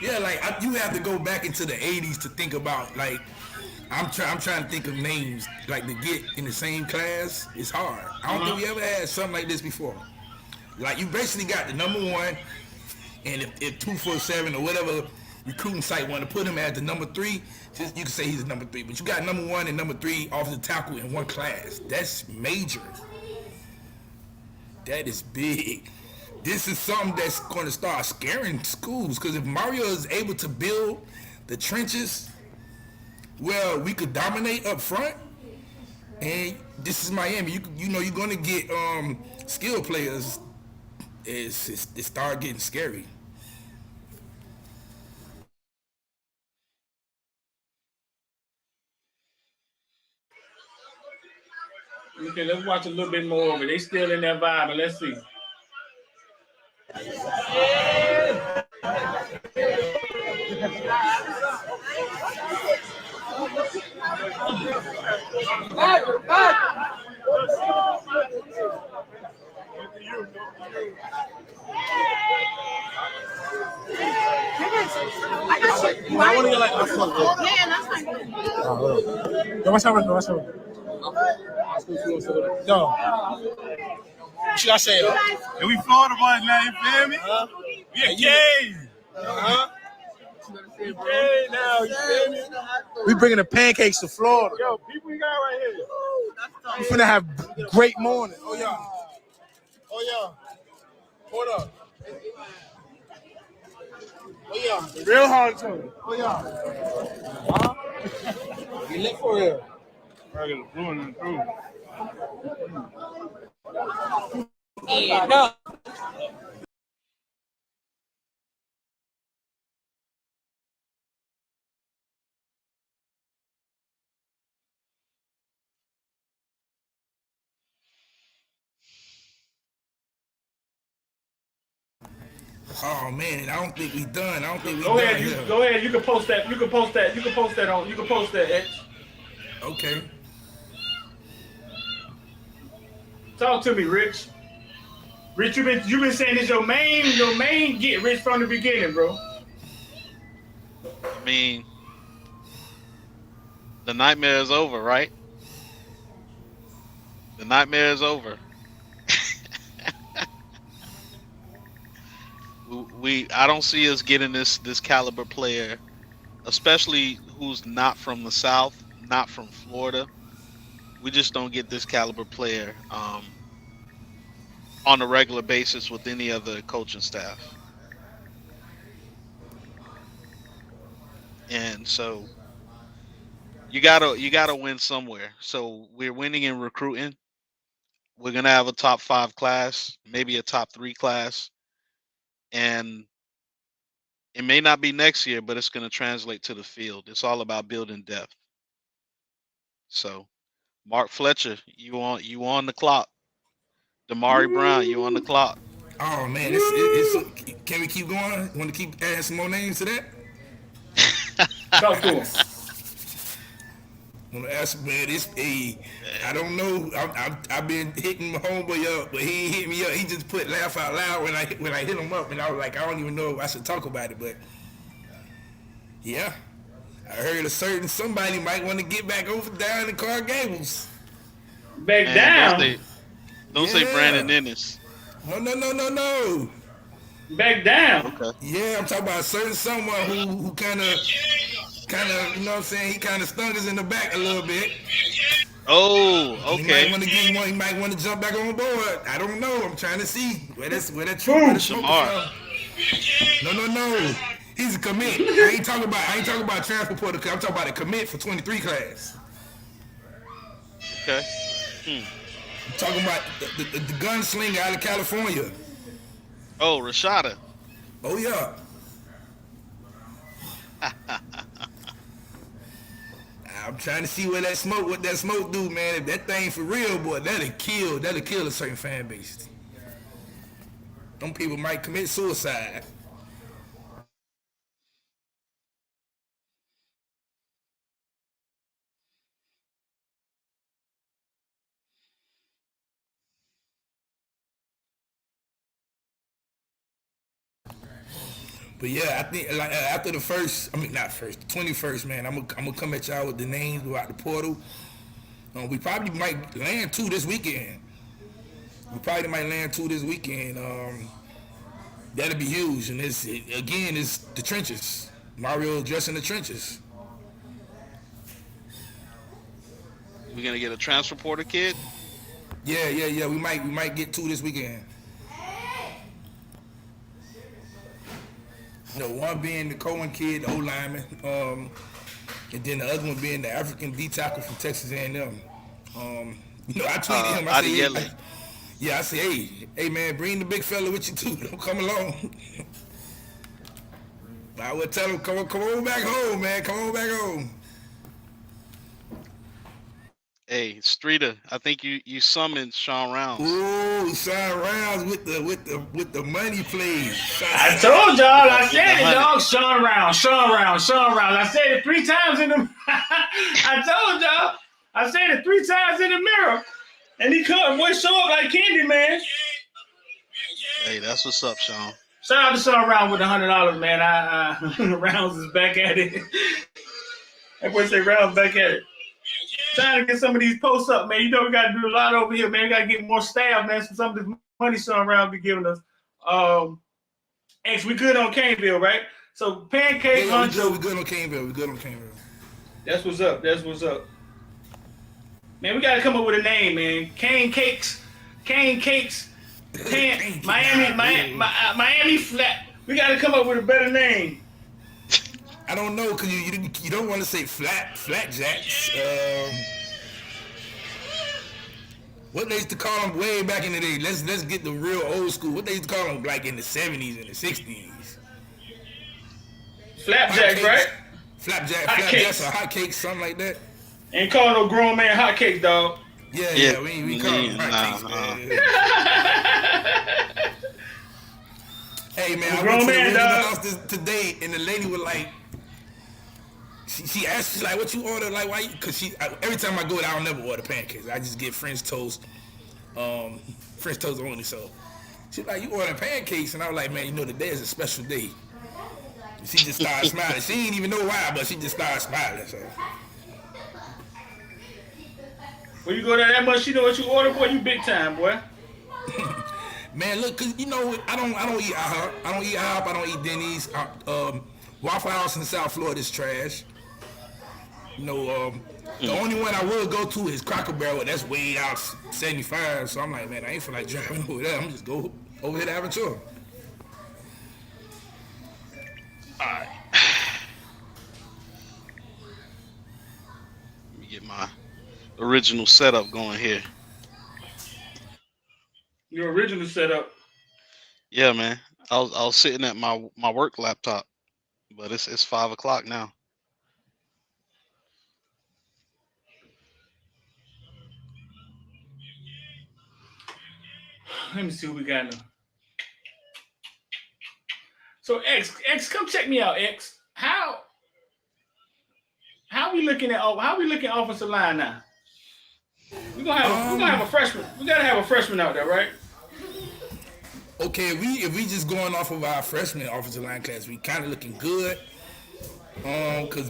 Yeah, like you have to go back into the '80s to think about like I'm trying to think of names like to get in the same class. It's hard. I don't think we ever had something like this before. Like you basically got the number one, and if 247 or whatever recruiting site want to put him as the number three, just you can say he's the number three. But you got number one and number three offensive tackle in one class. That's major. That is big. This is something that's going to start scaring schools because if Mario is able to build the trenches where we could dominate up front, and this is Miami, you know you're going to get skill players. It start getting scary. Okay, let's watch a little bit more of it. They still in that vibe, and let's see. I want to get like a fuck. Yeah, that's fine. Yo, what's up? What's up? Yo, what should I say? And we Florida boys now, you feel me? We a gay. Hey, now, you feel me? We bringing the pancakes to Florida. Yo, people we got right here. We finna have great morning. Oh yeah. Oh yeah. Hold up. Oh yeah. Real hard too. Oh yeah. Huh? You lit for real. I got a blue in the crew. Yeah, no. Oh man, I don't think we done. I don't think we Go done ahead, here. go ahead. You can post that. You can post that. You can post that on. You can post that. X. Okay. Talk to me, Rich. Rich, you've been saying this your main get rich from the beginning, bro. I mean, the nightmare is over, right? The nightmare is over. I don't see us getting this caliber player, especially who's not from the South, not from Florida. We just don't get this caliber player on a regular basis with any other coaching staff. And so you gotta win somewhere. So we're winning in recruiting. We're gonna have a top 5 class, maybe a top 3 class, and it may not be next year, but it's gonna translate to the field. It's all about building depth. So Mark Fletcher, you on the clock. Damari Brown, you on the clock. Oh man, can we keep going? Want to keep adding some more names to that? Talk to him. Want to ask man, I don't know. I've been hitting my homeboy up, but he ain't hit me up. He just put laugh out loud when I hit him up, and I was like, I don't even know if I should talk about it, but yeah, I heard a certain somebody might want to get back over down in Clark Gables. Back down. Don't say Brandon Ennis. No. Back down. Okay. Yeah, I'm talking about a certain someone who kind of, you know what I'm saying? He kind of stung us in the back a little bit. Oh, okay. He might want to jump back on board. I don't know. I'm trying to see where that truth is from. No. He's a commit. I ain't talking about transfer portal. I'm talking about a commit for 23 class. Okay. I'm talking about the gunslinger out of California. Oh, Rashada. Oh yeah. I'm trying to see what that smoke do, man. If that thing for real, boy, that'll kill a certain fan base. Them people might commit suicide. But yeah, I think like after the first, I mean not first, the 21st, man, I'm gonna come at y'all with the names throughout the portal. We probably might land 2 this weekend. That'll be huge, and it's the trenches. Mario addressing the trenches. We're gonna get a transfer portal kid. Yeah. We might get 2 this weekend. One being the Cohen kid, the O-lineman, and then the other one being the African D tackle from Texas A&M. I tweeted him. I said, hey man, bring the big fella with you too. Don't come along. I would tell him, come on back home, man. Come on back home. Hey, Streeter, I think you summoned Sean Rounds. Ooh, Sean Rounds with the money plays. I told y'all, I said it, dog. Sean Rounds. I said it 3 times in the. I told y'all, I said it 3 times in the mirror, and he couldn't. Boy, show up like Candy, man. Hey, that's what's up, Sean. Shout out to Sean Rounds with $100, man. Rounds is back at it. That boy say Rounds back at it. Trying to get some of these posts up, man. You know we got to do a lot over here, man. We got to get more staff, man. So some of this money Sean Rounds be giving us. X, we good on Caneville, right? So pancake honcho. We good on Caneville. That's what's up. Man, we got to come up with a name, man. Cane cakes. Miami flat. We got to come up with a better name. I don't know, because you don't want to say flapjacks. What they used to call them way back in the day. Let's get the real old school. What they used to call them like in the 70s and the 60s. Flapjacks, right? Flapjacks or hotcakes, something like that. Ain't calling no grown man hotcakes, dog. Yeah, we call them hotcakes, man. Hey, man, I went to the Raven house today, and the lady was like, she asked, she's like, what you order? Like, why? Because every time I go there, I don't never order pancakes. I just get French toast only. So she's like, you order pancakes? And I was like, man, today is a special day. And she just started smiling. She didn't even know why, but she just started smiling. So. When you go there that much, you know what you order, boy. You big time, boy. Man, look, cause I don't eat IHOP. I don't eat Denny's. Waffle House in South Florida is trash. The only one I will go to is Cracker Barrel. That's way out 75. So I'm like, man, I ain't feel like driving over there. I'm just go over here to Aventura. All right. Let me get my original setup going here. Your original setup? Yeah, man. I was sitting at my work laptop, but it's 5 o'clock now. Let me see what we got now. So X, come check me out, X. How we looking offensive line now? We're gonna have a freshman. We gotta have a freshman out there, right? Okay, if we just going off of our freshman offensive line class, we kind of looking good. Because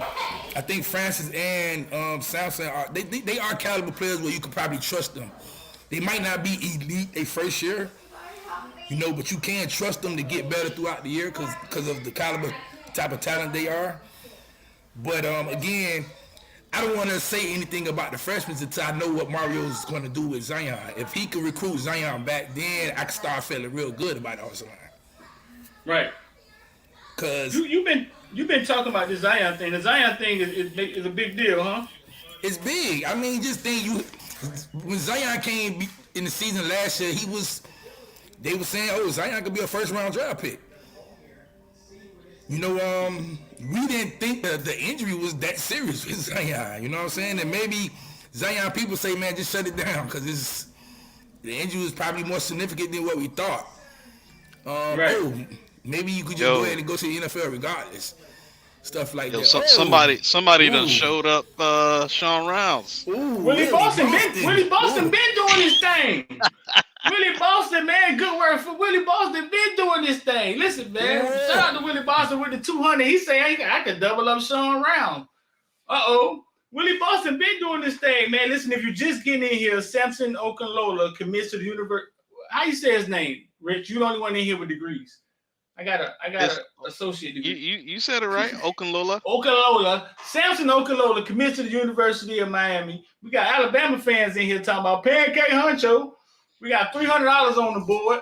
I think Francis and Samson they are caliber players where you could probably trust them. They might not be elite their first year, but you can trust them to get better throughout the year because of the caliber type of talent they are. But again, I don't want to say anything about the freshmen until I know what Mario's going to do with Zion. If he can recruit Zion back, then I can start feeling real good about the offensive line. Right. Cause you've been talking about this Zion thing. The Zion thing is a big deal, huh? It's big. I mean, just think when Zion came in the season last year, they were saying, oh, Zion could be a first round draft pick. We didn't think that the injury was that serious with Zion. You know what I'm saying? And maybe Zion people say, man, just shut it down because the injury was probably more significant than what we thought. Right. Oh, maybe you could just go ahead and go to the NFL regardless. Stuff like that. Somebody done showed up Sean Rounds. Willie Boston been doing his thing. Willie Boston, man. Good work for Willie Boston. Been doing this thing. Listen, man. Yeah. Shout out to Willie Boston with the 200. He say I could double up Sean Round. Willie Boston been doing this thing, man. Listen, if you're just getting in here, Samson Okunlola commits to the university. How you say his name, Rich? You the only one in here with degrees. I got a associate degree. You said it right, Okunlola. Okunlola. Samson Okunlola commits to the University of Miami. We got Alabama fans in here talking about Pancake Huncho. We got $300 on the board.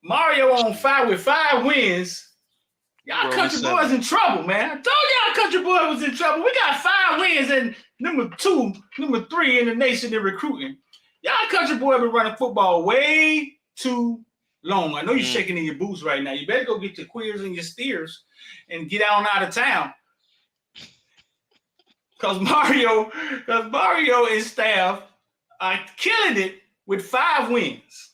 Mario on 5 with 5 wins. Y'all country boys in trouble, man. I told y'all country boy was in trouble. We got 5 wins and number 3 in the nation in recruiting. Y'all country boy been running football way too long. I know you're shaking in your boots right now. You better go get your queers and your steers and get on out of town. Because Mario and staff are killing it with 5 wins.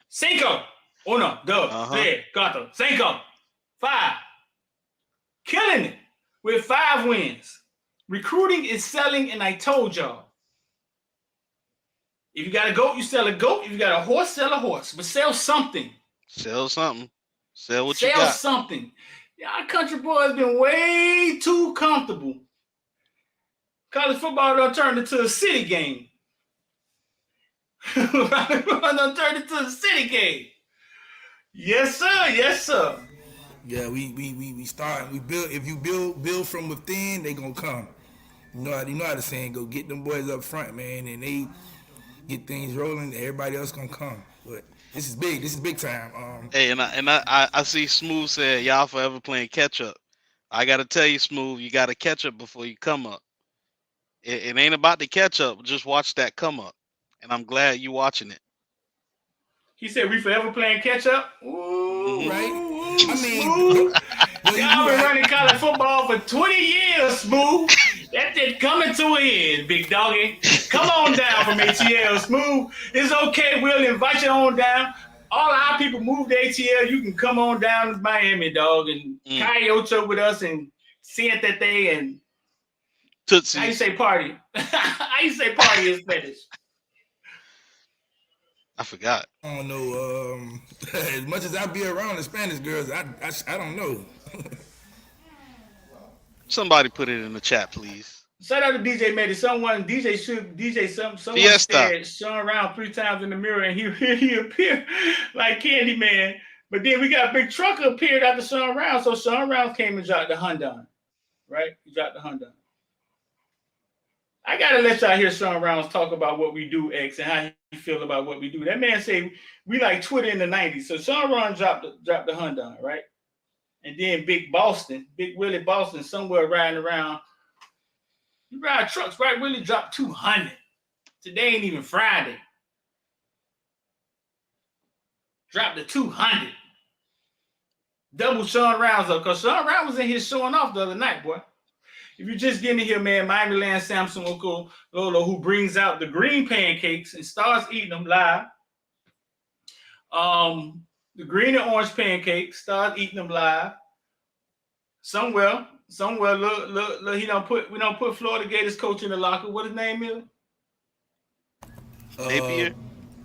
Cinco. Uno, dos, tres, cuatro, cinco. 5. Killing it with 5 wins. Recruiting is selling, and I told y'all. If you got a goat, you sell a goat. If you got a horse, sell a horse. But sell something. Sell something. Sell what you got. Sell something. Y'all country boys been way too comfortable. College football done turned into a city game. Done turned into a city game. Yes, sir. Yes, sir. Yeah, we start. We build. If you build from within, they gonna come. You know how the saying go. Get them boys up front, man, and they get things rolling. Everybody else gonna come. But this is big. This is big time. Hey, and I see Smooth said y'all forever playing catch up. I gotta tell you, Smooth, you gotta catch up before you come up. It ain't about the catch up. Just watch that come up, and I'm glad you watching it. He said we forever playing catch up. Ooh, right? I mean, y'all been running college football for 20 years, Smooth. That shit coming to an end, big doggy. Come on down from ATL, Smooth. It's okay. We'll invite you on down. All our people move to ATL. You can come on down to Miami, dog, and Coyote with us and Siéntate and Tootsie. How you say party? How you say party in Spanish? I forgot. I don't know. As much as I be around the Spanish girls, I don't know. Somebody put it in the chat, please. Shout out to DJ Medi. Someone Fiesta. said Sean Round 3 times in the mirror and he appeared like Candyman. But then we got Big Trucker appeared after Sean Round. So Sean Round came and dropped the Hyundai. Right? He dropped the Hyundai. I gotta let y'all hear Sean Rounds talk about what we do, X, and how he feel about what we do. That man say we like Twitter in the 90s. So Sean Rounds dropped the Hyundai, right? And then Big Willie Boston, somewhere riding around. You ride trucks, right? Willie dropped 200. Today ain't even Friday. Dropped the 200. Double Sean Rounds up, because Sean Rounds was in here showing off the other night, boy. If you're just getting here, man, Miami Land Samson Okunlola, who brings out the green pancakes and starts eating them live. The green and orange pancakes, start eating them live. Somewhere, look, we don't put Florida Gators coach in the locker. What his name is? Napier.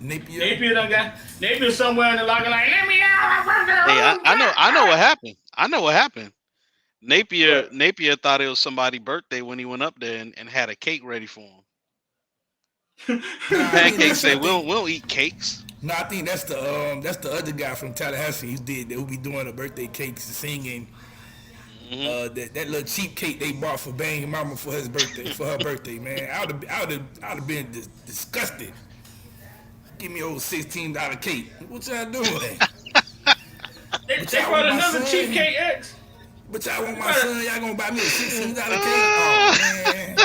Napier somewhere in the locker, like, let me out. Hey, I know what happened. Napier thought it was somebody's birthday when he went up there and had a cake ready for him. Pancakes say we don't eat cakes. No, I think that's the other guy from Tallahassee. Who be doing the birthday cakes and singing. That little cheap cake they bought for Bang Mama for her birthday, man. I would have been disgusted. Give me old $16 cake. What y'all doing? They brought another cheap cake, X. But y'all want my son? Y'all gonna buy me a $16 cake? Oh man,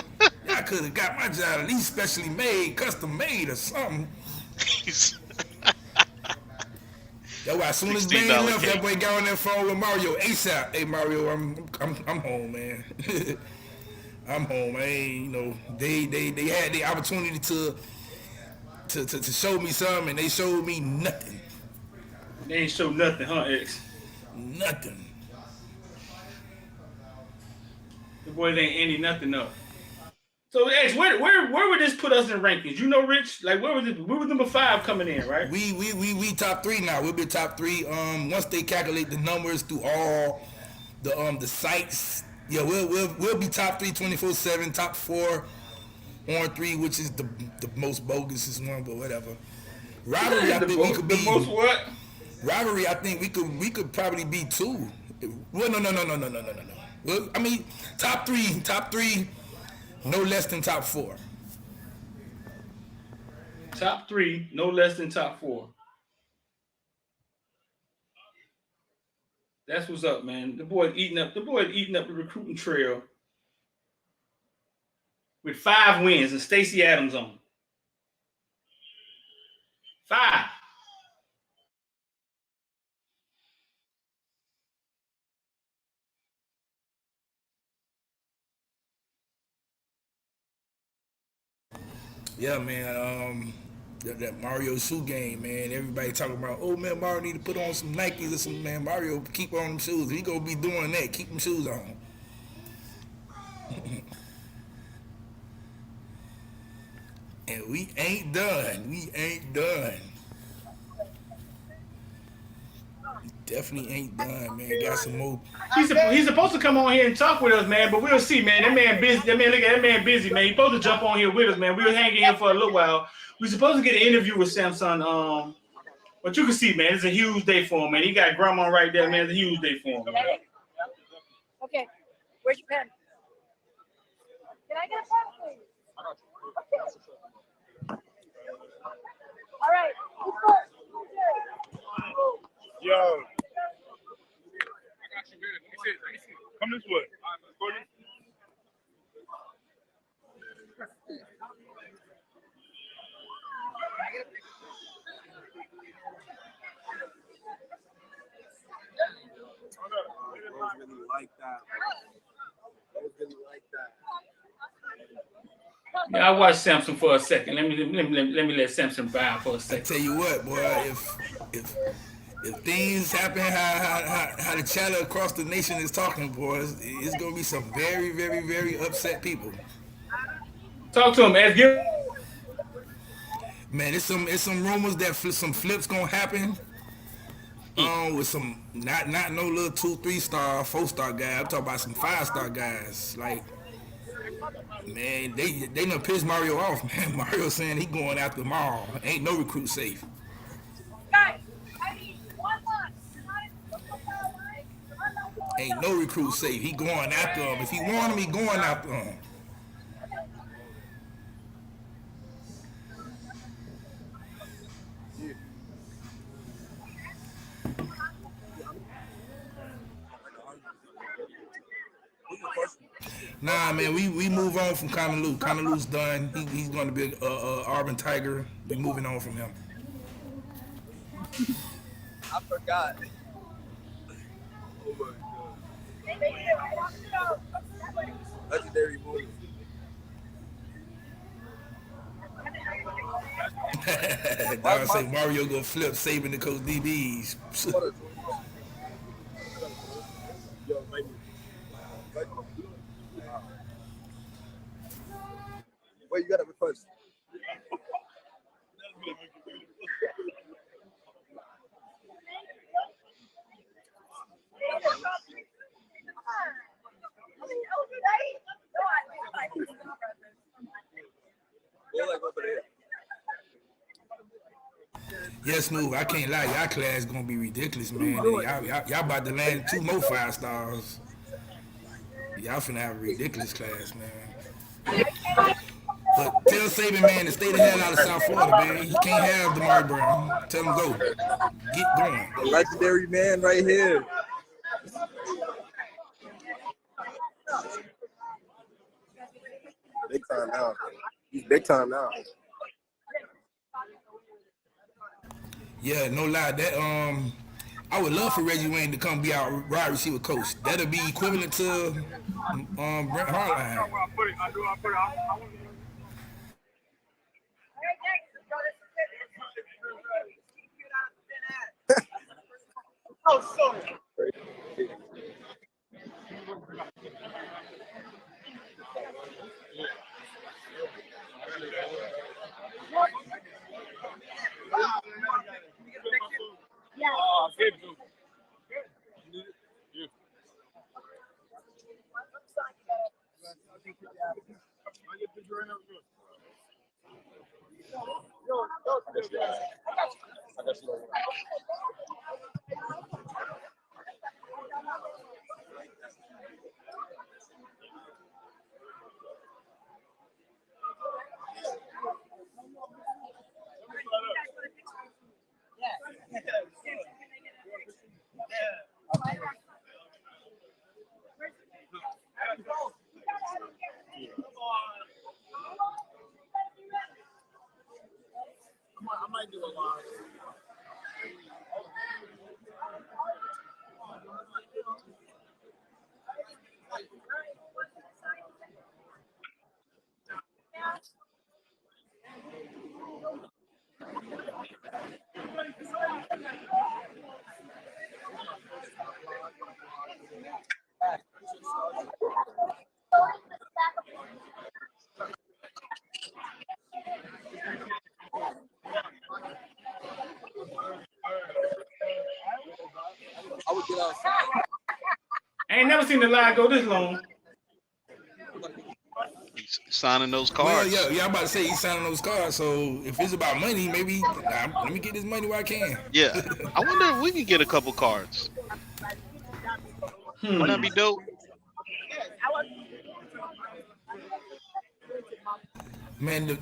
y'all could have got my child at least specially made, custom made or something. That's why as soon as Bang left, that boy got on that phone with Mario ASAP. Hey Mario, I'm home, man. I'm home. They had the opportunity to show me something, and they showed me nothing. They ain't show nothing, huh, X? Nothing. The boys ain't ending nothing up. So, X, where would this put us in rankings? You know, Rich, like where was number 5 coming in, right? We top 3 now. We'll be top 3. Once they calculate the numbers through all the sites, yeah, we'll be top 3 24/7, top 4 on 3, which is the most bogus one, but whatever. Rivalry, I think we could be the most what? Rivalry, I think we could probably be 2. Well, no. Well, I mean, top 3, no less than top 4. Top 3, no less than top 4. That's what's up, man. The boy eating up the recruiting trail with 5 wins and Stacey Adams on. 5. Yeah, man. That Mario shoe game, man. Everybody talking about, oh man, Mario need to put on some Nikes or something, man. Mario keep on them shoes. He gonna be doing that. Keep them shoes on. And we ain't done. We definitely ain't done, man. Got some more. He's supposed to come on here and talk with us, man, but we'll see, man. That man busy. Look at that man busy, man. He's supposed to jump on here with us, man. We were hanging here for a little while. We're supposed to get an interview with Samson. But you can see, man, it's a huge day for him, man. He got grandma right there, man. It's a huge day for him, man. Okay, where's your pen? Can I get a pen, please? Okay. All right. Yo. Come this way. Yeah, I watched Samson for a second. Let me let Samson vibe for a second. Tell you what, boy, if things happen how the chatter across the nation is talking, boys, it's gonna be some very, very, very upset people. Talk to him, man. Man, it's some rumors that some flips gonna happen. With some not no little 2, 3-star, 4-star guy. I'm talking about some 5-star guys. Like, man, they done pissed Mario off, man. Mario saying he going after them all. Ain't no recruit safe. Ain't no recruit safe. He going after him. If he want him, he going after him. Nah, man, we move on from Caneville. Caneville's done. He's going to be an Auburn Tiger. We moving on from him. I forgot. Oh my God. Legendary moment. Darren say Mario gonna flip saving the coach DBs. Wait, you gotta be first. Yes, Smooth. I can't lie. Y'all class gonna be ridiculous, man. Y'all about to land 2 more 5-stars. Y'all finna have a ridiculous class, man. But tell Saban, man, to stay the hell out of South Florida, man. He can't have Damari Brown. Tell him go. Get going. The legendary man right here. Big time now. He's big time now. Yeah, no lie. That I would love for Reggie Wayne to come be our wide receiver coach. That'll be equivalent to Brent Harline. I might do a line. I would get outside. I ain't never seen the line go this long. He's signing those cards. Well, yeah, I'm about to say he's signing those cards. So if it's about money, maybe let me get this money where I can. Yeah, I wonder if we can get a couple cards. Wouldn't that be dope? Man, the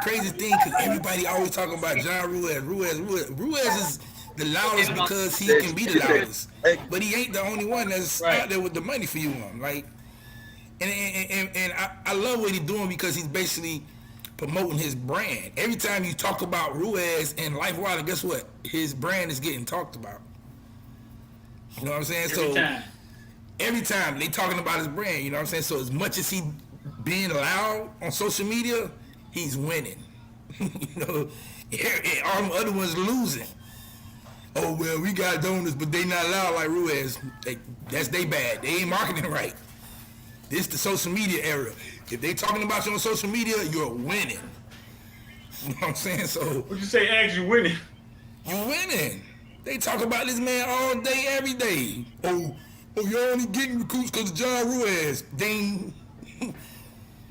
crazy thing, because everybody always talking about John Ruiz. Ruiz is the loudest because he can be the loudest, but he ain't the only one that's out there with the money for you on. Like, and I love what he's doing because he's basically promoting his brand. Every time you talk about Ruiz and Life Wilder, guess what? His brand is getting talked about. You know what I'm saying? Every time they talking about his brand, you know what I'm saying? So as much as he being loud on social media, he's winning. You know, all the other ones losing. Oh, well, we got donors, but they not loud like Ruiz. That's they bad. They ain't marketing right. This the social media era. If they talking about you on social media, you're winning. You know what I'm saying? So what you say, Ags, you winning? You winning. They talk about this man all day, every day. Oh, you're only getting recruits because of John Ruiz. Ding.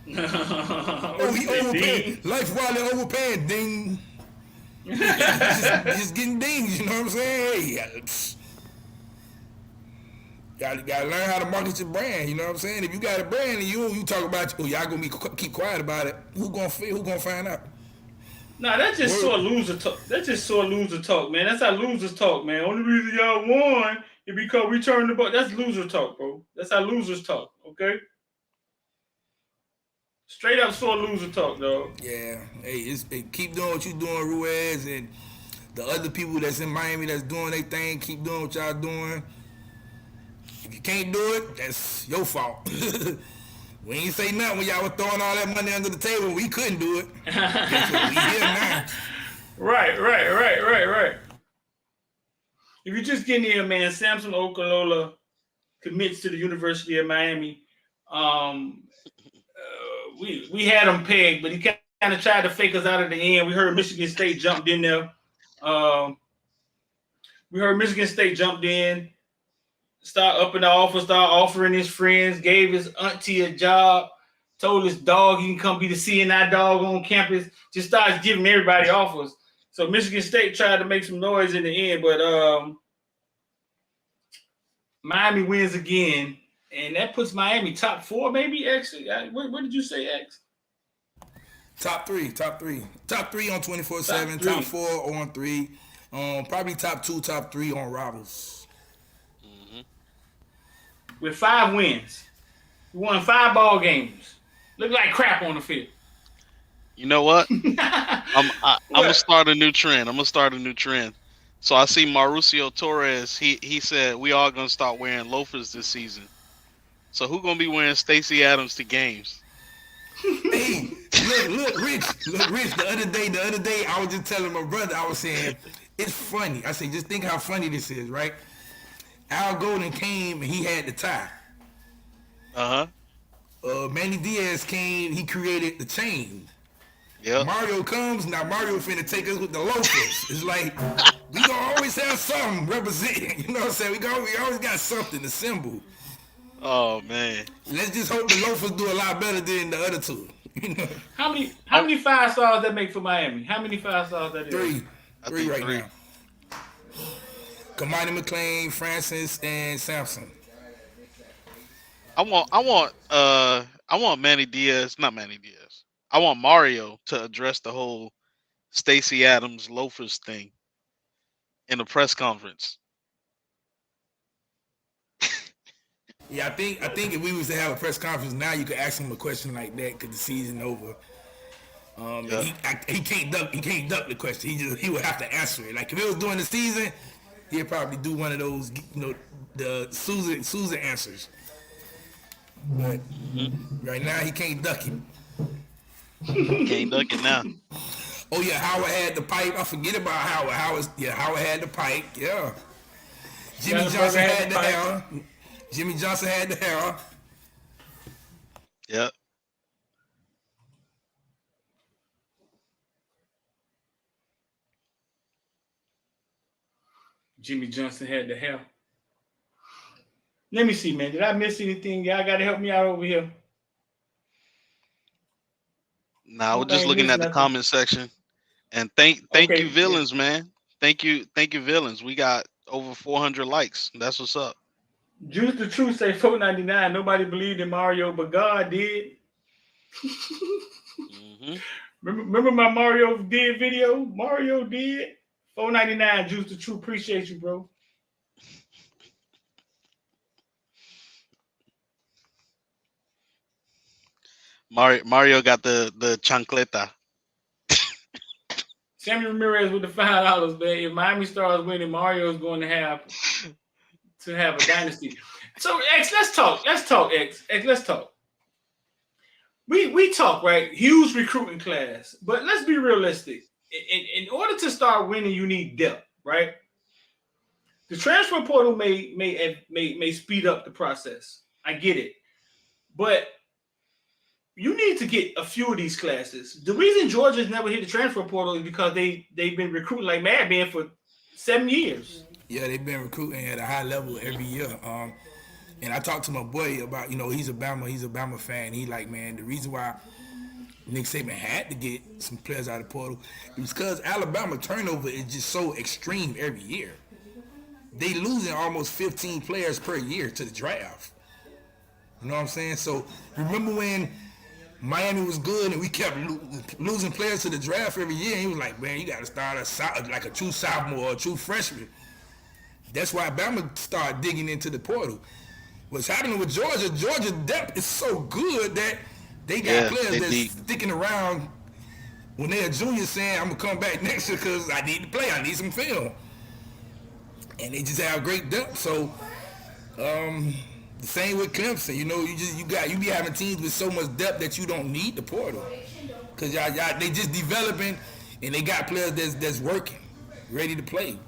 Oh, he overpaid. Life Wilder overpaid. Ding. just getting dings, you know what I'm saying? Hey, gotta learn how to market your brand, you know what I'm saying? If you got a brand and you talk about, y'all gonna keep quiet about it, who gonna find out? Nah, that's just sore loser talk. That's just sore loser talk, man. That's how losers talk, man. Only reason y'all won is because we turned the ball. That's loser talk, bro. That's how losers talk, okay? Straight up sore loser talk, dog. Yeah. Hey, keep doing what you doing, Ruiz, and the other people that's in Miami that's doing their thing, keep doing what y'all doing. If you can't do it, that's your fault. We ain't say nothing when y'all were throwing all that money under the table. We couldn't do it. We here now. Right. If you just get here, man, Samson Okunlola commits to the University of Miami. We had him pegged, but he kind of tried to fake us out at the end. We heard Michigan State jumped in there. Start upping the offer, start offering his friends, gave his auntie a job, told his dog he can come be the CNI dog on campus, just starts giving everybody offers. So Michigan State tried to make some noise in the end, but Miami wins again, and that puts Miami top 4, maybe, actually. What did you say, X? Top three on 24/7, top 4 on 3, probably top 2, top 3 on Rivals. With 5 wins. We won 5 ball games. Look like crap on the field. You know what? I'm gonna start a new trend. So I see Mauricio Torres. He said we all gonna start wearing loafers this season. So who gonna be wearing Stacey Adams to games? Hey, look, Rich. The other day, I was just telling my brother. I was saying it's funny. I said, just think how funny this is, right? Al Golden came and he had the tie. Manny Diaz came, he created the chain. Yep. Mario comes, now Mario finna take us with the loafers. It's like, we gonna always have something representing, you know what I'm saying? We always got something, a symbol. Oh man. Let's just hope the Loafers do a lot better than the other two. How many 5 stars that make for Miami? How many 5 stars that is? Three right now. Kamani McLean, Francis, and Samson. I want Manny Diaz, not Manny Diaz. I want Mario to address the whole Stacey Adams Loafers thing in a press conference. Yeah, I think if we was to have a press conference now, you could ask him a question like that because the season over. He can't duck the question. He would have to answer it. Like if it was during the season, he'd probably do one of those, the Susan answers. But right now he can't duck it. Can't duck it now. Oh yeah, Howard had the pipe. I forget about Howard. Howard had the pipe. Yeah. Jimmy Johnson had the hair. Jimmy Johnson had the hair. Yep. Jimmy Johnson had the hair. Let me see, man. Did I miss anything? Y'all got to help me out over here. Nah, we're just looking at the comment section. And thank you, Villains, man. Thank you, Villains. We got over 400 likes. That's what's up. Juice the Truth say $4.99. Nobody believed in Mario, but God did. Remember my Mario did video? Mario did. $4.99. Juice the Truth. Appreciate you, bro. Mario got the chancleta. Sammy Ramirez with the $5, man. If Miami Stars winning, Mario is going to have a dynasty. So X, let's talk. X, let's talk. We talk, right? Huge recruiting class, but let's be realistic. In order to start winning, you need depth, right? The transfer portal may speed up the process. I get it, but you need to get a few of these classes. The reason Georgia's never hit the transfer portal is because they've been recruiting like madmen for 7 years. Yeah, they've been recruiting at a high level every year. And I talked to my boy about, he's a Bama fan. He like, man, the reason why Nick Saban had to get some players out of the portal is because Alabama turnover is just so extreme every year. They losing almost 15 players per year to the draft. You know what I'm saying? So remember when Miami was good and we kept losing players to the draft every year? And he was like, man, you got to start like a true sophomore or a true freshman. That's why Bama started digging into the portal. What's happening with Georgia? Georgia's depth is so good that they got players that's sticking around when they're juniors saying, I'm going to come back next year because I need to play. I need some film. And they just have great depth. So the same with Clemson. You be having teams with so much depth that you don't need the portal. Because they just developing and they got players that's working, ready to play.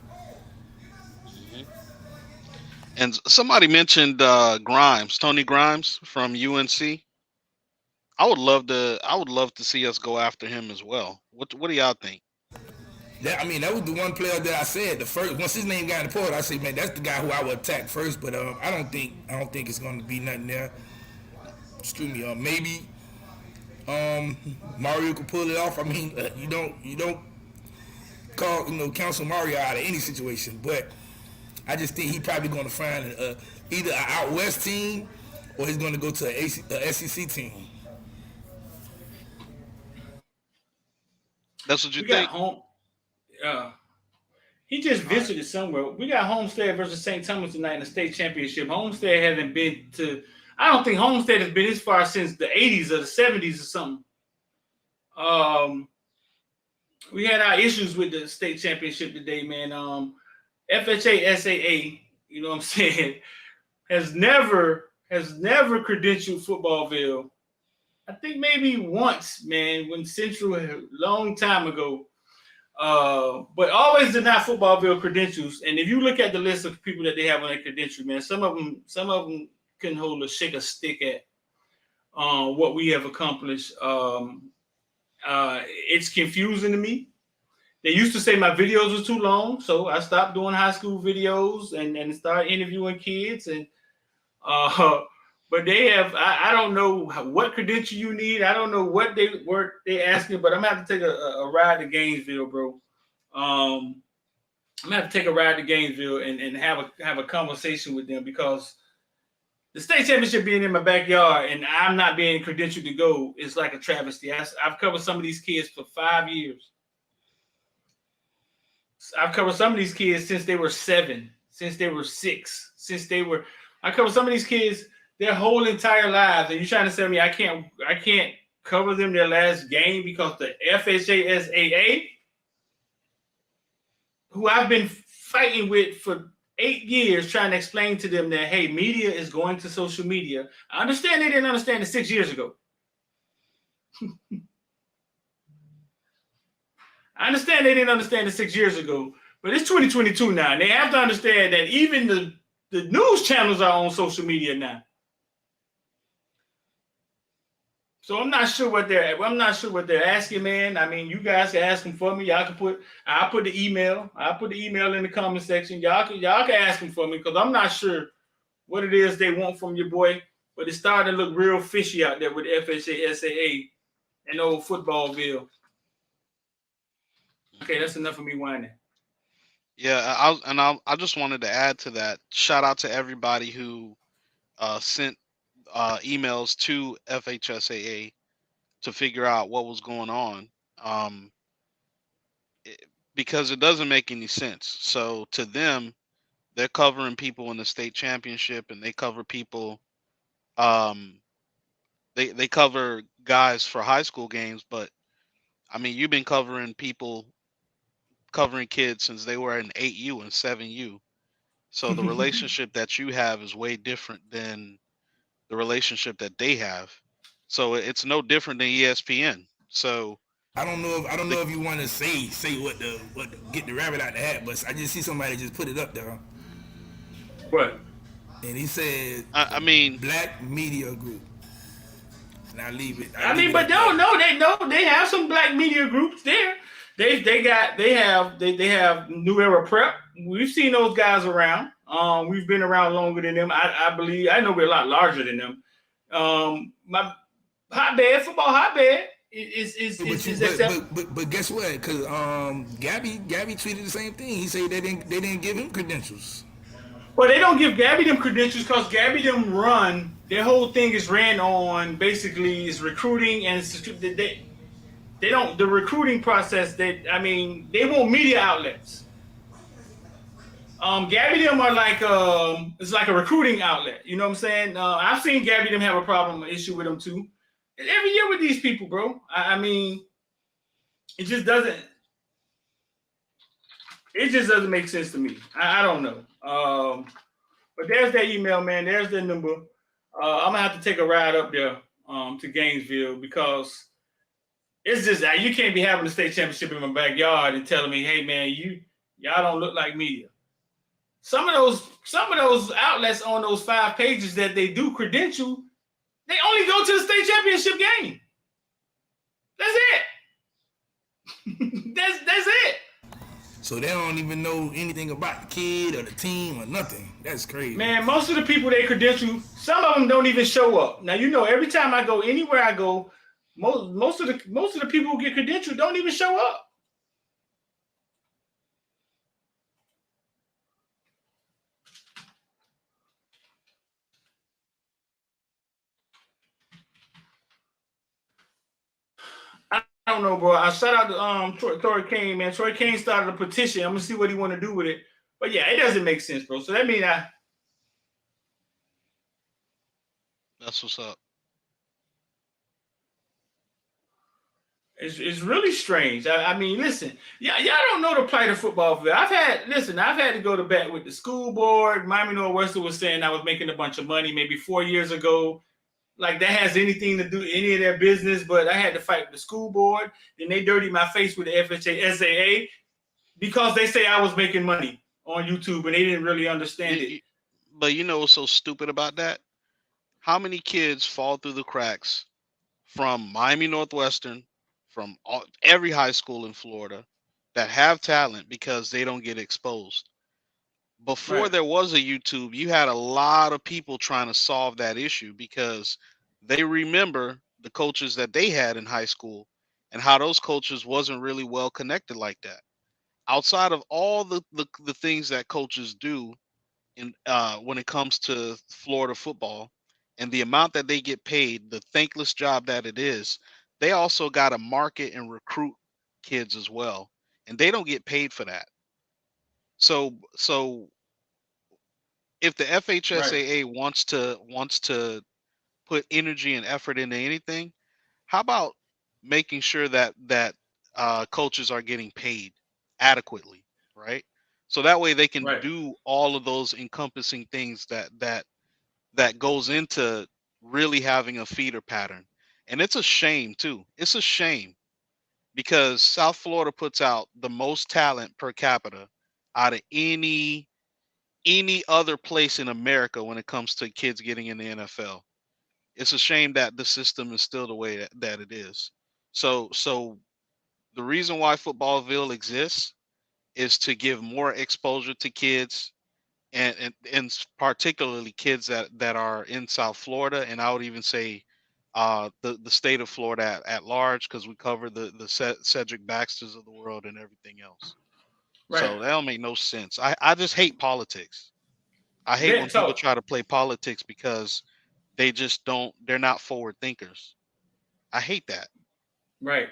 And somebody mentioned Tony Grimes from UNC. I would love to see us go after him as well. What do y'all think? That was the one player that I said the first. Once his name got in the portal, I said, man, that's the guy who I would attack first. But I don't think it's going to be nothing there. Excuse me. Maybe Mario could pull it off. I mean, you don't counsel Mario out of any situation, but I just think he's probably going to find either an out west team or he's going to go to a SEC team. That's what you think? He just visited somewhere. We got Homestead versus St. Thomas tonight in the state championship. Homestead hasn't been to. I don't think Homestead has been this far since the 80s or the 70s or something. We had our issues with the state championship today, man. FHA SAA, you know what I'm saying, has never credentialed Footballville. I think maybe once, man, when Central a long time ago. But always deny Footballville credentials. And if you look at the list of people that they have on their credentials, man, some of them couldn't shake a stick at what we have accomplished. It's confusing to me. They used to say my videos were too long, so I stopped doing high school videos and started interviewing kids. And But they have, I don't know what credential you need. I don't know what they asking, but I'm gonna have to take a ride to Gainesville, bro. I'm gonna have to take a ride to Gainesville and have a conversation with them because the state championship being in my backyard and I'm not being credentialed to go is like a travesty. I've covered some of these kids for 5 years. I've covered some of these kids since they were 7, since they were 6, I covered some of these kids their whole entire lives, and you're trying to tell me I can't cover them their last game because the FHASAA, who I've been fighting with for 8 years, trying to explain to them that, hey, media is going to social media. I understand they didn't understand it 6 years ago. I understand they didn't understand it 6 years ago, but it's 2022 now, and they have to understand that even the news channels are on social media now. So I'm not sure what they're asking, man. I mean, you guys can ask them for me. I'll put the email. I'll put the email in the comment section. Y'all can ask them for me because I'm not sure what it is they want from your boy, but it's starting to look real fishy out there with FHA, and old Footballville. Okay, that's enough of me whining. Yeah, I just wanted to add to that. Shout out to everybody who sent emails to FHSAA to figure out what was going on, because it doesn't make any sense. So to them, they're covering people in the state championship, and they cover people. They cover guys for high school games, but I mean, you've been covering kids since they were in 8U and 7U. So the relationship that you have is way different than the relationship that they have. So it's no different than ESPN. So I don't know if you want to say what get the rabbit out the hat, but I just see somebody just put it up there. What? And he said, I mean, Black Media Group. And I leave it. They have some black media groups there. They have New Era Prep. We've seen those guys around. We've been around longer than them. I believe. I know we're a lot larger than them. My football hotbed is but guess what? Because Gabby tweeted the same thing. He said they didn't give him credentials. Well, they don't give Gabby them credentials because Gabby them run. Their whole thing is ran on basically is recruiting, and they don't the recruiting process. They want media outlets. Gabby them are like it's like a recruiting outlet. You know what I'm saying? I've seen Gabby them have an issue with them too. And every year with these people, bro. I mean, it just doesn't make sense to me. I don't know. But there's that email, man. There's their number. I'm gonna have to take a ride up there to Gainesville because it's just that you can't be having the state championship in my backyard and telling me, hey man, y'all don't look like media. Some of those outlets on those 5 pages that they do credential, they only go to the state championship game. That's it. that's it. So they don't even know anything about the kid or the team or nothing. That's crazy. Man, most of the people they credential, some of them don't even show up. Now, every time I go, anywhere I go, most of the people who get credentialed don't even show up. I don't know, bro. I shout out to Troy Kane, man. Troy Kane started a petition. I'm gonna see what he want to do with it. But yeah, it doesn't make sense, bro. So that means that's what's up. It's really strange. I mean, listen, y'all don't know the plight of football. I've had to go to bat with the school board. Miami Northwestern was saying I was making a bunch of money maybe 4 years ago. Like that has anything to do any of their business, but I had to fight with the school board. Then they dirtied my face with the FHA because they say I was making money on YouTube and they didn't really understand it. But you know what's so stupid about that? How many kids fall through the cracks from Miami Northwestern, from every high school in Florida that have talent because they don't get exposed? Before Right. there was a YouTube, you had a lot of people trying to solve that issue because they remember the coaches that they had in high school and how those coaches wasn't really well connected like that. Outside of all the things that coaches do in when it comes to Florida football and the amount that they get paid, the thankless job that it is, they also got to market and recruit kids as well, and they don't get paid for that. So if the Right. FHSAA wants to put energy and effort into anything, how about making sure that coaches are getting paid adequately, right? So that way they can Right. do all of those encompassing things that goes into really having a feeder pattern. And it's a shame too. It's a shame because South Florida puts out the most talent per capita out of any other place in America when it comes to kids getting in the NFL. It's a shame that the system is still the way that it is. So the reason why Footballville exists is to give more exposure to kids and particularly kids that are in South Florida, and I would even say the state of Florida at large, because we cover the Cedric Baxters of the world and everything else. Right. So that don't make no sense. I just hate politics. I hate Vet when people talk. try to play politics because they're not forward thinkers. I hate that. Right.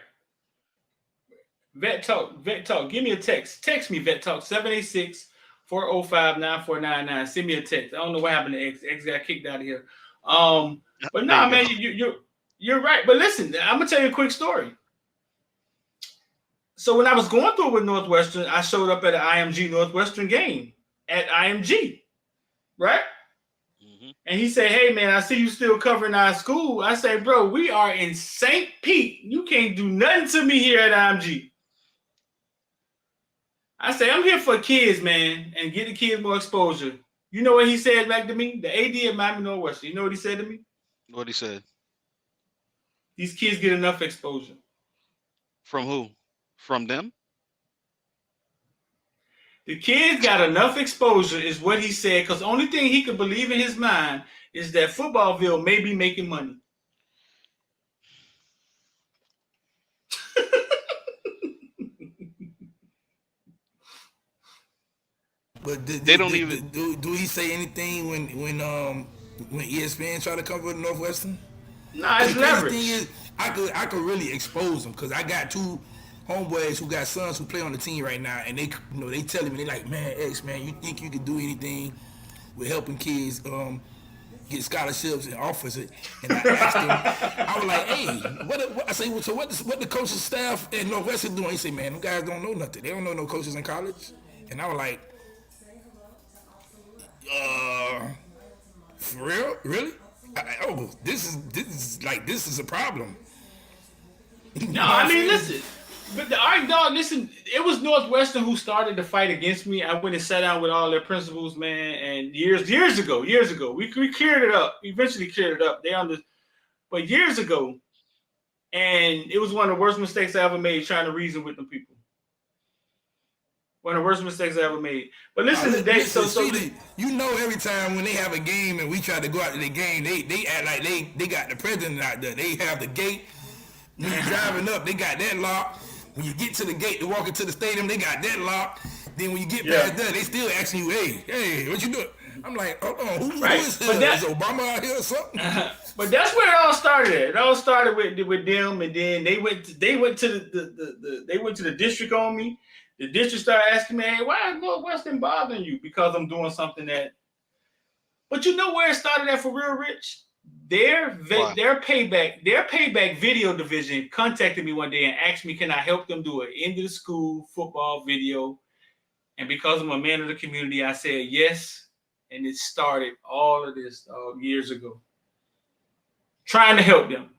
Vet talk. Vet talk. Give me a text. Text me, Vet talk. 786-405-9499. Send me a text. I don't know what happened to X. X got kicked out of here. But There nah, you go. man, you're right. But listen, I'm gonna tell you a quick story. So when I was going through it with Northwestern, I showed up at an IMG Northwestern game at IMG, right? And he said, "Hey man, I see you still covering our school." I say, "Bro, we are in St. Pete. You can't do nothing to me here at IMG." I say, "I'm here for kids, man, and get the kids more exposure." You know what he said back to me? The AD at Miami Northwestern. You know what he said to me? What he said. These kids get enough exposure. From who? From them? The kids got enough exposure, is what he said, because the only thing he could believe in his mind is that Footballville may be making money. But They don't even. do he say anything when ESPN try to cover Northwestern? Nah, And it's the crazy leverage. thing is, I could really expose them because I got two homeboys who got sons who play on the team right now, and they telling me, they like, man, X, man, you think you could do anything with helping kids get scholarships and offers it? And I asked him, I was like, hey, what I say, well, so what the coaching staff at Northwestern doing? He said, man, them guys don't know nothing. They don't know no coaches in college. And I was like, for real? Really? This is a problem. No, I mean, listen. But all right, dog, listen. It was Northwestern who started the fight against me. I went and sat down with all their principals, man. And years ago, we cleared it up. We eventually cleared it up. But years ago, and it was one of the worst mistakes I ever made trying to reason with them people. One of the worst mistakes I ever made. But listen, you know, every time when they have a game and we try to go out to the game, they act like they got the president out there. They have the gate. When you're driving up, they got that locked. When you get to the gate to walk into the stadium, they got that locked. Then when you get past that, they still asking you, hey, what you doing? I'm like, hold on, who is here? Is Obama out here or something? But that's where it all started. It all started with them, and then they went to the district on me. The district started asking me, hey, why is Northwestern bothering you? Because I'm doing something that. But you know where it started at for real, Rich? Their payback video division contacted me one day and asked me, can I help them do an end of the school football video? And because I'm a man of the community, I said yes. And it started all of this years ago. Trying to help them.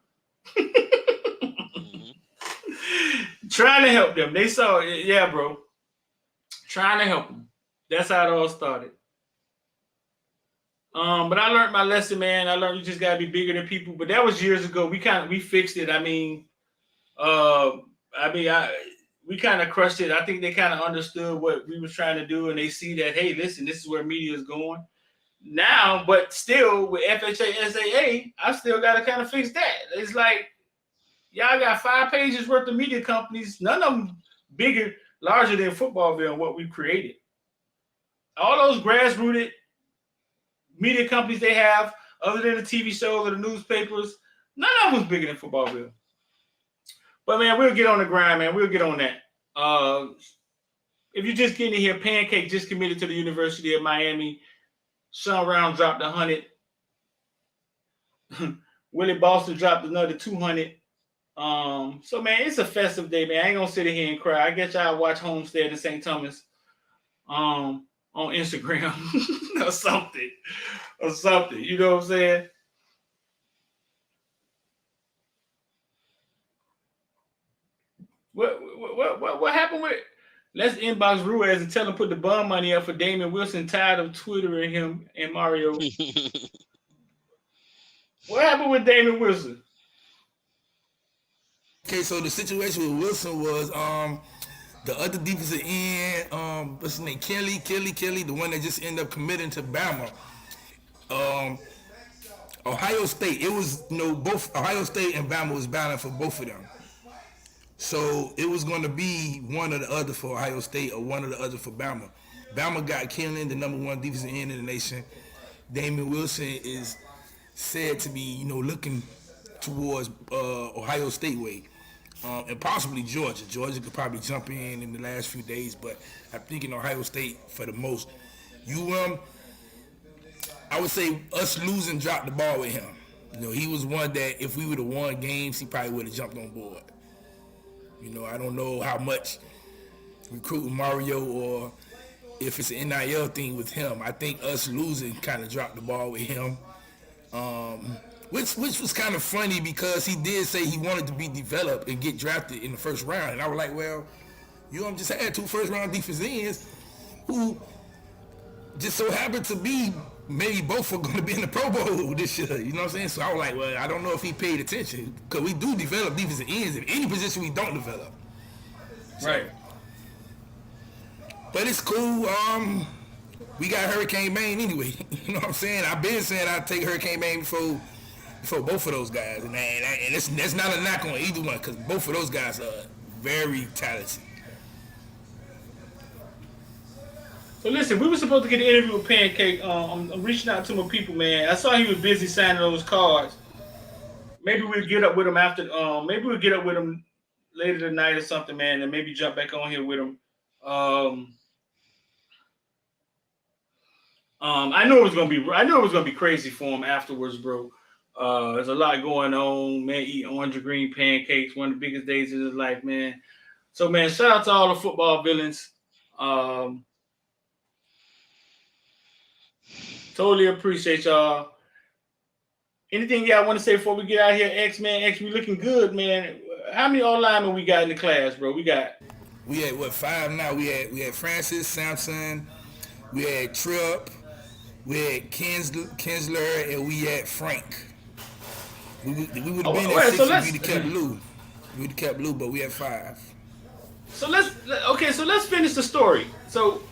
Trying to help them. They saw it. Yeah, bro. Trying to help them. That's how it all started. But I learned my lesson, man. I learned you just gotta be bigger than people. But that was years ago. We fixed it. we kind of crushed it. I think they kind of understood what we was trying to do, and they see that, hey, listen, this is where media is going now. But still, with FHA, SAA, I still got to kind of fix that. It's like y'all got 5 pages worth of media companies, none of them larger than Footballville and what we created. All those grassrooted media companies they have, other than the TV shows or the newspapers, none of them was bigger than Footballville. But, man, we'll get on the grind, man. We'll get on that. If you're just getting in here, Pancake just committed to the University of Miami. Sean Round dropped 100. Willie Boston dropped another 200. So, man, it's a festive day, man. I ain't going to sit in here and cry. I guess y'all watch Homestead in St. Thomas on Instagram or something. You know what I'm saying? What happened with? Let's inbox Ruiz and tell him put the bond money up for Damon Wilson. Tired of twittering him and Mario. What happened with Damon Wilson? Okay, so the situation with Wilson was the other defensive end, what's his name, Kelly, the one that just ended up committing to Bama. Ohio State, it was both Ohio State and Bama was battling for both of them. So it was going to be one or the other for Ohio State or one or the other for Bama. Bama got Killen, the number 1 defensive end in the nation. Damon Wilson is said to be, looking towards Ohio State way, and possibly Georgia. Georgia could probably jump in the last few days, but I'm thinking Ohio State for the most. I would say us losing dropped the ball with him. He was one that if we would have won games, he probably would have jumped on board. I don't know how much recruiting Mario or if it's an NIL thing with him. I think us losing kind of dropped the ball with him, which was kind of funny because he did say he wanted to be developed and get drafted in the first round. And I was like, well, just had 2 first-round defensive ends who just so happened to be maybe both are going to be in the Pro Bowl this year. You know what I'm saying? So I was like, well, I don't know if he paid attention because we do develop defensive ends in any position we don't develop. So, right. But it's cool. We got Hurricane Maine anyway. You know what I'm saying? I've been saying I'd take Hurricane Maine before both of those guys. And that's not a knock on either one because both of those guys are very talented. So listen, we were supposed to get an interview with Pancake. I'm reaching out to my people, man. I saw he was busy signing those cards. Maybe we'll get up with him after. Maybe we'll get up with him later tonight or something, man, and maybe jump back on here with him. I know it was gonna be crazy for him afterwards, bro. There's a lot going on. Man, eating orange and green pancakes, one of the biggest days of his life, man. So, man, shout out to all the football villains. Totally appreciate y'all. Anything y'all want to say before we get out of here? X, we looking good, man. How many linemen we got in the class, bro? We had 5 now. We had Francis, Samson, we had Tripp, we had Kinsler, and we had Frank. We would have been at 6 if we'd have kept Lou. We'd have kept Lou, but we had 5. So let's finish the story. So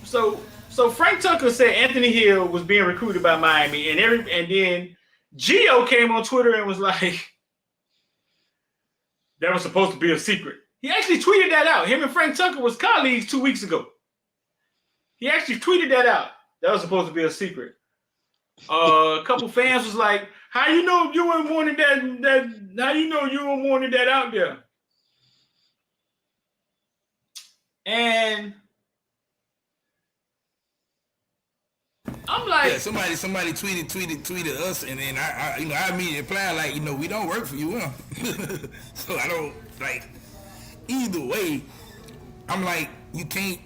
Frank Tucker said Anthony Hill was being recruited by Miami, and then Gio came on Twitter and was like, that was supposed to be a secret. He actually tweeted that out. Him and Frank Tucker was colleagues 2 weeks ago. He actually tweeted that out. That was supposed to be a secret. A couple fans was like, how you know you weren't wanting that how you know you weren't wanting that out there? And I'm like, yeah, somebody tweeted us, and then I immediately replied like, we don't work for you, huh? So I don't like either way. I'm like, you can't.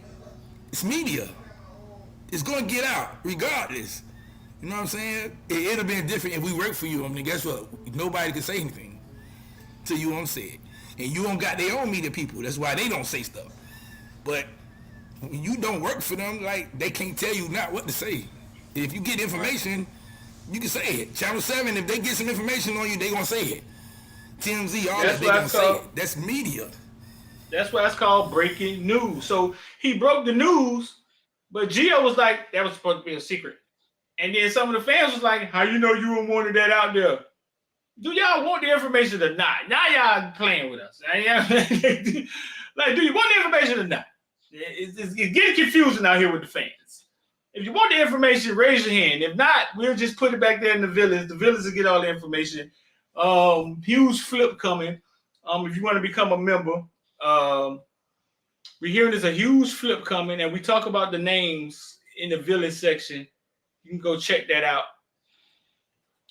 It's media. It's gonna get out regardless. You know what I'm saying? It'd have been different if we worked for you. I mean, guess what? Nobody can say anything till you don't say it, and you don't got their own media people. That's why they don't say stuff. But when you don't work for them, like, they can't tell you not what to say. If you get information, you can say it. Channel 7, if they get some information on you, they gonna say it. TMZ, all that, they gonna say it. That's media. That's why it's called breaking news. So he broke the news, but Gio was like, that was supposed to be a secret. And then some of the fans was like, how you know you wanted that out there? Do y'all want the information or not? Now y'all playing with us. Like, do you want the information or not? It's getting confusing out here with the fans. If you want the information, raise your hand. If not, we'll just put it back there in the village. The village will get all the information. Huge flip coming. If you want to become a member, we're hearing there's a huge flip coming, and we talk about the names in the village section. You can go check that out.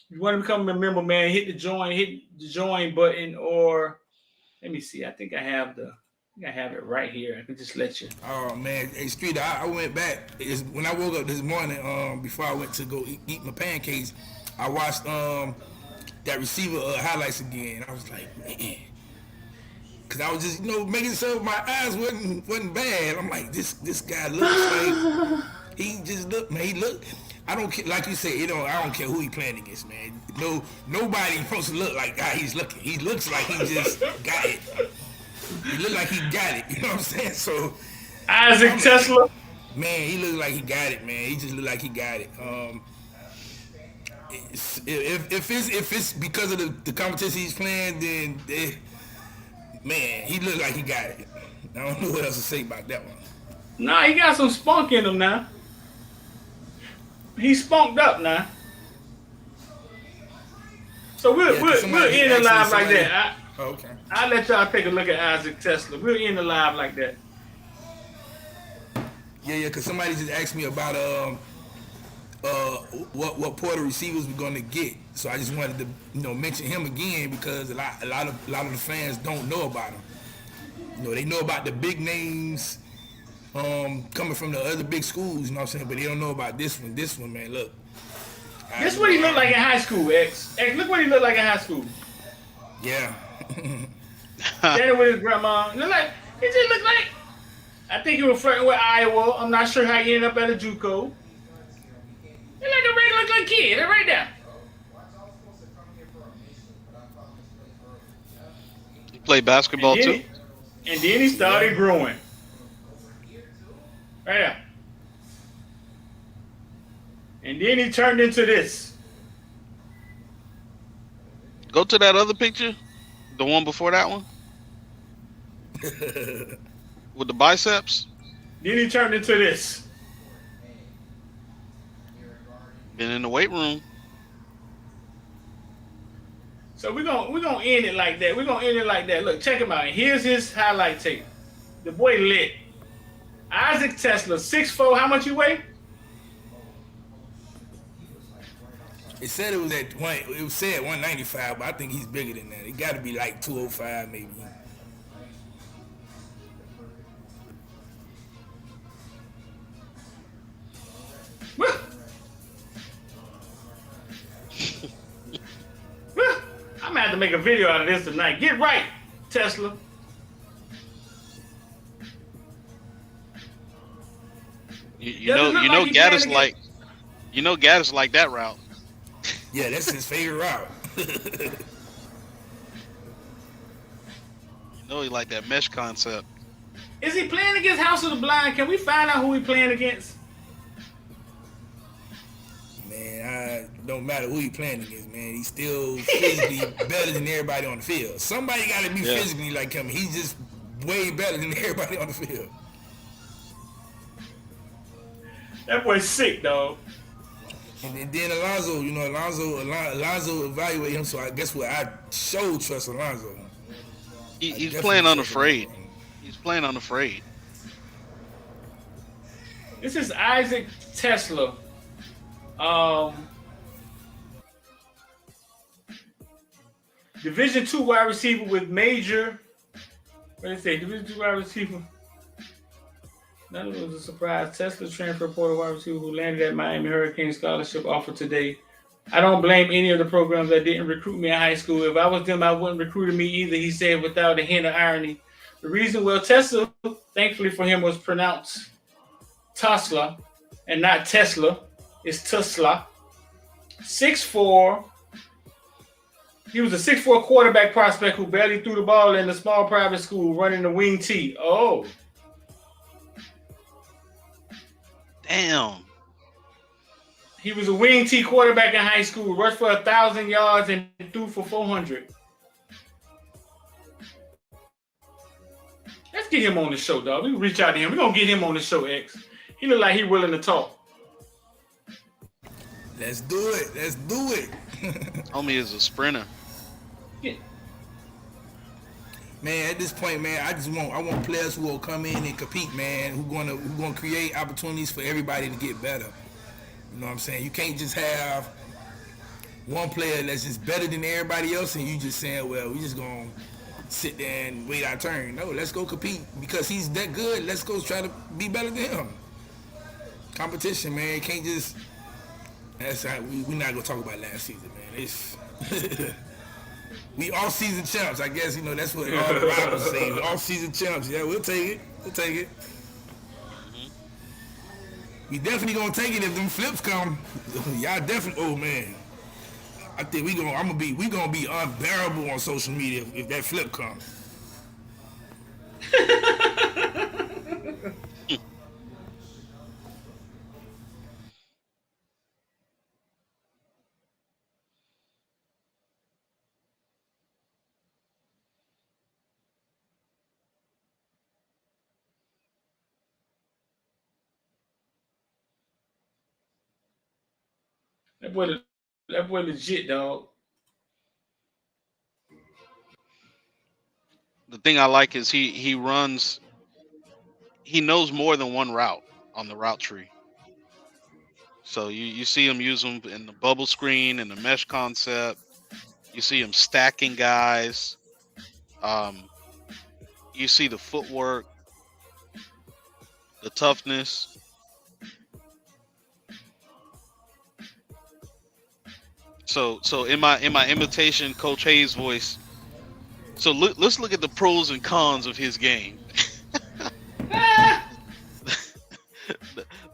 If you want to become a member, man, hit the join button, or let me see. I think I have it right here. I can just let you. Oh man, hey Street, I went back. When I woke up this morning, before I went to go eat my pancakes, I watched that receiver highlights again. I was like, man, because I was just making sure my eyes wasn't bad. I'm like, this guy looks like he just looked, man. He looked. I don't care, like you said, I don't care who he playing against, man. Nobody supposed to look like how he's looking. He looks like he just got it. He looked like he got it. You know what I'm saying? So Isaac Tesla. Man, he looked like he got it, man. He just looked like he got it. If it's because of the competition he's playing, then man, he looked like he got it. I don't know what else to say about that one. Nah, he got some spunk in him now. He's spunked up now. So we'll end the live like that. Okay. I'll let y'all take a look at Isaac Tesla. We'll end the live like that. Yeah, because somebody just asked me about what Porter receivers we're gonna get. So I just wanted to mention him again because a lot of the fans don't know about him. They know about the big names coming from the other big schools, you know what I'm saying? But they don't know about this one. This one, man, look. This is what he looked like in high school, X. Look what he looked like in high school. Yeah. Standing with his grandma. He just looked like, I think he was flirting with Iowa. I'm not sure how he ended up at a JUCO. He like a regular good kid. They're right there. He played basketball too? And then he started growing. Right there. And then he turned into this. Go to that other picture. The one before that one? With the biceps? Then he turned into this. Been in the weight room. So we're gonna end it like that. We're gonna end it like that. Look, check him out. Here's his highlight tape. The boy lit. Isaac Tesla, 6'4". How much you weigh? It said it was at 195, but I think he's bigger than that. It got to be like 205 maybe. I'm gonna have to make a video out of this tonight. Get right, Tesla. You know, Gaddis like that route. Yeah, that's his favorite route. He like that mesh concept. Is he playing against House of the Blind? Can we find out who he playing against? Man, don't matter who he playing against, man. He's still physically better than everybody on the field. Somebody got to be physically like him. He's just way better than everybody on the field. That boy's sick, dog. And then Alonzo, Alonzo evaluated him, so I guess what I showed trust Alonzo. He's playing unafraid. He's playing unafraid. This is Isaac Tesla. Division II wide receiver with major. What did they say? Division II wide receiver. None of it was a surprise. Tesla transfer portal wide receiver who landed at Miami Hurricane scholarship offer today. I don't blame any of the programs that didn't recruit me in high school. If I was them, I wouldn't recruit me either, he said without a hint of irony. The reason, Tesla, thankfully for him, was pronounced Tesla and not Tesla. It's Tesla. 6'4", He was a 6'4" quarterback prospect who barely threw the ball in a small private school running the wing T. Oh. Damn. He was a wing T quarterback in high school, rushed for 1,000 yards and threw for 400. Let's get him on the show, dog. We can reach out to him. We're going to get him on the show, X. He look like he willing to talk. Let's do it. Let's do it. Homie is a sprinter. Yeah. Man, at this point, man, I want players who will come in and compete, man, who gonna create opportunities for everybody to get better. You know what I'm saying? You can't just have one player that's just better than everybody else and you just saying, well, we just gonna sit there and wait our turn. No, let's go compete because he's that good. Let's go try to be better than him. Competition, man. You can't just. We're not gonna talk about last season, man. It's we all season champs. I guess that's what all the rivals say. All season champs. Yeah, we'll take it. We'll take it. We definitely gonna take it if them flips come. Y'all definitely. Oh man, I think we gonna be unbearable on social media if that flip comes. That boy legit, dog. The thing I like is he runs. He knows more than one route on the route tree. So you see him use them in the bubble screen and the mesh concept. You see him stacking guys. You see the footwork, the toughness. So in my imitation Coach Hayes voice. So let's look at the pros and cons of his game.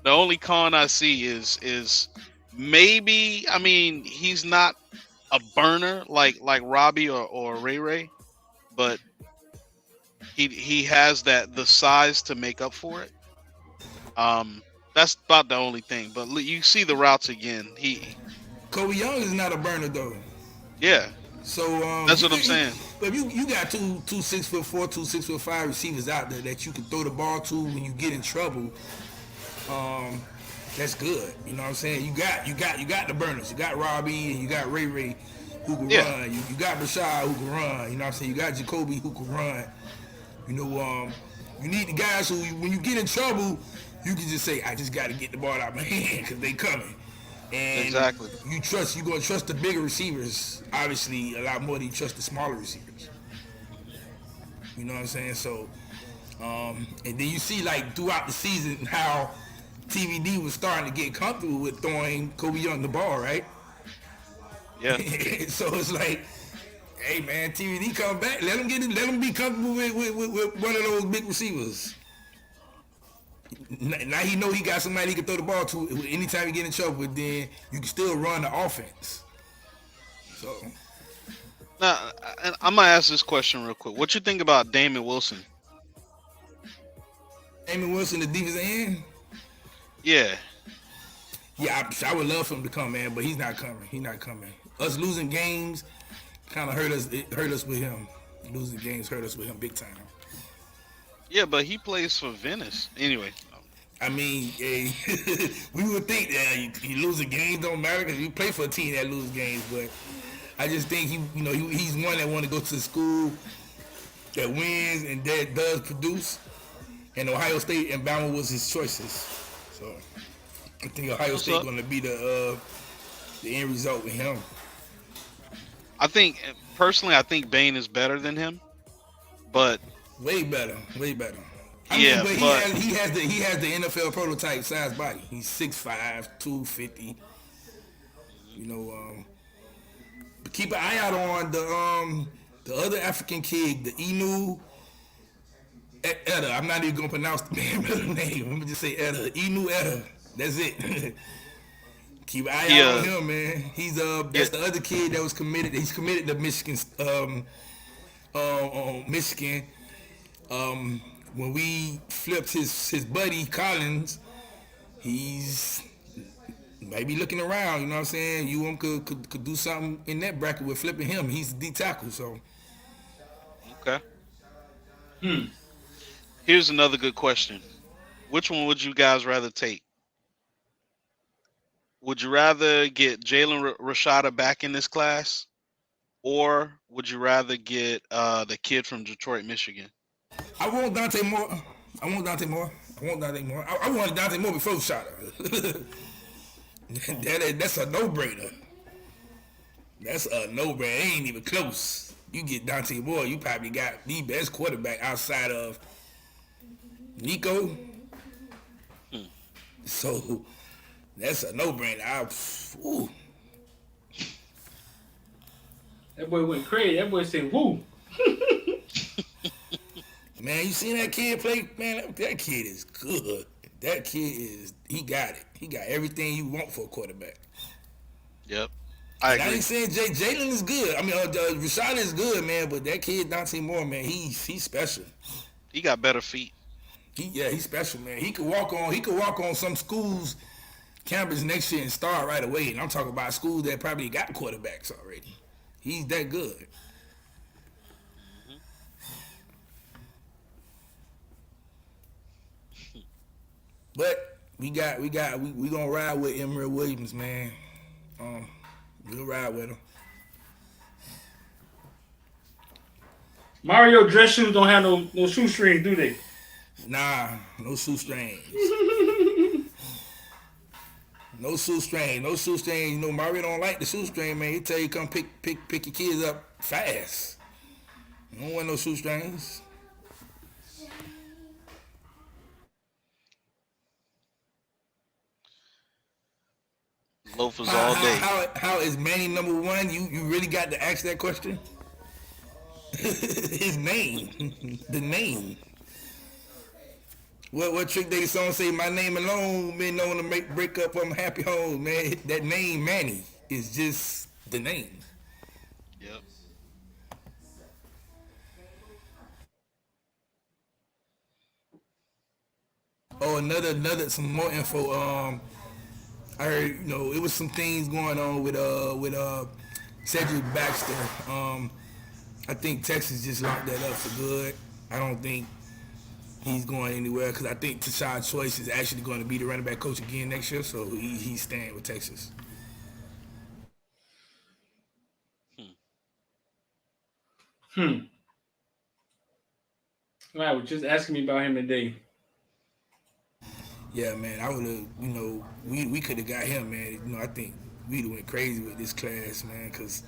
The only con I see is maybe he's not a burner like Robbie or Ray Ray, but he has the size to make up for it. That's about the only thing. But you see the routes again. Kobe Young is not a burner though. Yeah. So that's what I'm saying. But you got two 6'4", two 6'5" receivers out there that you can throw the ball to when you get in trouble. That's good. You know what I'm saying? You got the burners. You got Robbie and you got Ray Ray who can run. You got Rashad who can run. You know what I'm saying? You got Jacoby who can run. You need the guys who, when you get in trouble, you can just say, I just got to get the ball out of my hand because they coming. And exactly. You're going to trust the bigger receivers, obviously, a lot more than you trust the smaller receivers. You know what I'm saying? So, and then you see, like, throughout the season how TVD was starting to get comfortable with throwing Kobe Young the ball, right? Yeah. So it's like, hey, man, TVD come back. Let him be comfortable with one of those big receivers. Now he know he got somebody he can throw the ball to anytime he get in trouble, but then you can still run the offense. So now I'm gonna ask this question real quick. What you think about Damon Wilson? Damon Wilson, the defensive end? Yeah. Yeah, I would love for him to come, man, but he's not coming. He's not coming. Us losing games kind of hurt us. It hurt us with him. Losing games hurt us with him big time. Yeah, but he plays for Venice. Anyway. I mean, we would think that you losing games don't matter because you play for a team that loses games. But I just think he's one that want to go to school that wins and that does produce. And Ohio State and Bama was his choices. So I think Ohio State going to be the end result with him. I think Bain is better than him, but way better. I mean, but he has the NFL prototype size body. He's 6'5", 250. But keep an eye out on the other African kid, the Inu Etta. I'm not even gonna pronounce the man's middle name. I'm gonna just say Etta. Inu Etta. That's it. Keep an eye He out on him, man. He's that's the other kid that was committed. He's committed to Michigan. Michigan. When we flipped his buddy Collins, he's maybe looking around. You know what I'm saying? You could do something in that bracket with flipping him. He's D tackle, so. Okay. Here's another good question. Which one would you guys rather take? Would you rather get Jalen Rashada back in this class, or would you rather get the kid from Detroit, Michigan? I want Dante Moore. I wanted Dante Moore I wanted Dante Moore before Rashada. That's a no-brainer. That's a no-brainer. It ain't even close. You get Dante Moore, you probably got the best quarterback outside of Nico. So that's a no-brainer. That boy went crazy. That boy said, "Woo." Man, you seen that kid play? Man, that kid is good. That kid he got it. He got everything you want for a quarterback. Yep. I agree. ain't saying Jalen is good. I mean, Rashad is good, man, but that kid, Dante Moore, man, he's special. He got better feet. He's special, man. He could walk on some schools campus next year and start right away. And I'm talking about schools that probably got quarterbacks already. He's that good. But we gonna ride with Emery Williams, man. We'll ride with him. Mario dress shoes don't have no shoestrings, do they? Nah, no shoestrings. No shoestring. You know, Mario don't like the shoestring, man. He tell you come pick your kids up fast. You don't want no shoestrings. Loafers all day. How is Manny number one? You really got to ask that question? His name. The name. What trick they song say? My name alone been known to break up from happy homes, man. That name Manny is just the name. Yep. Oh, another some more info. I heard, you know, it was some things going on with Cedric Baxter. I think Texas just locked that up for good. I don't think he's going anywhere because I think Tashad Choice is actually going to be the running back coach again next year, so he's staying with Texas. I was just asking me about him today. Yeah, man, I would have, you know, we could have got him, man. You know, I think we'd have went crazy with this class, man, because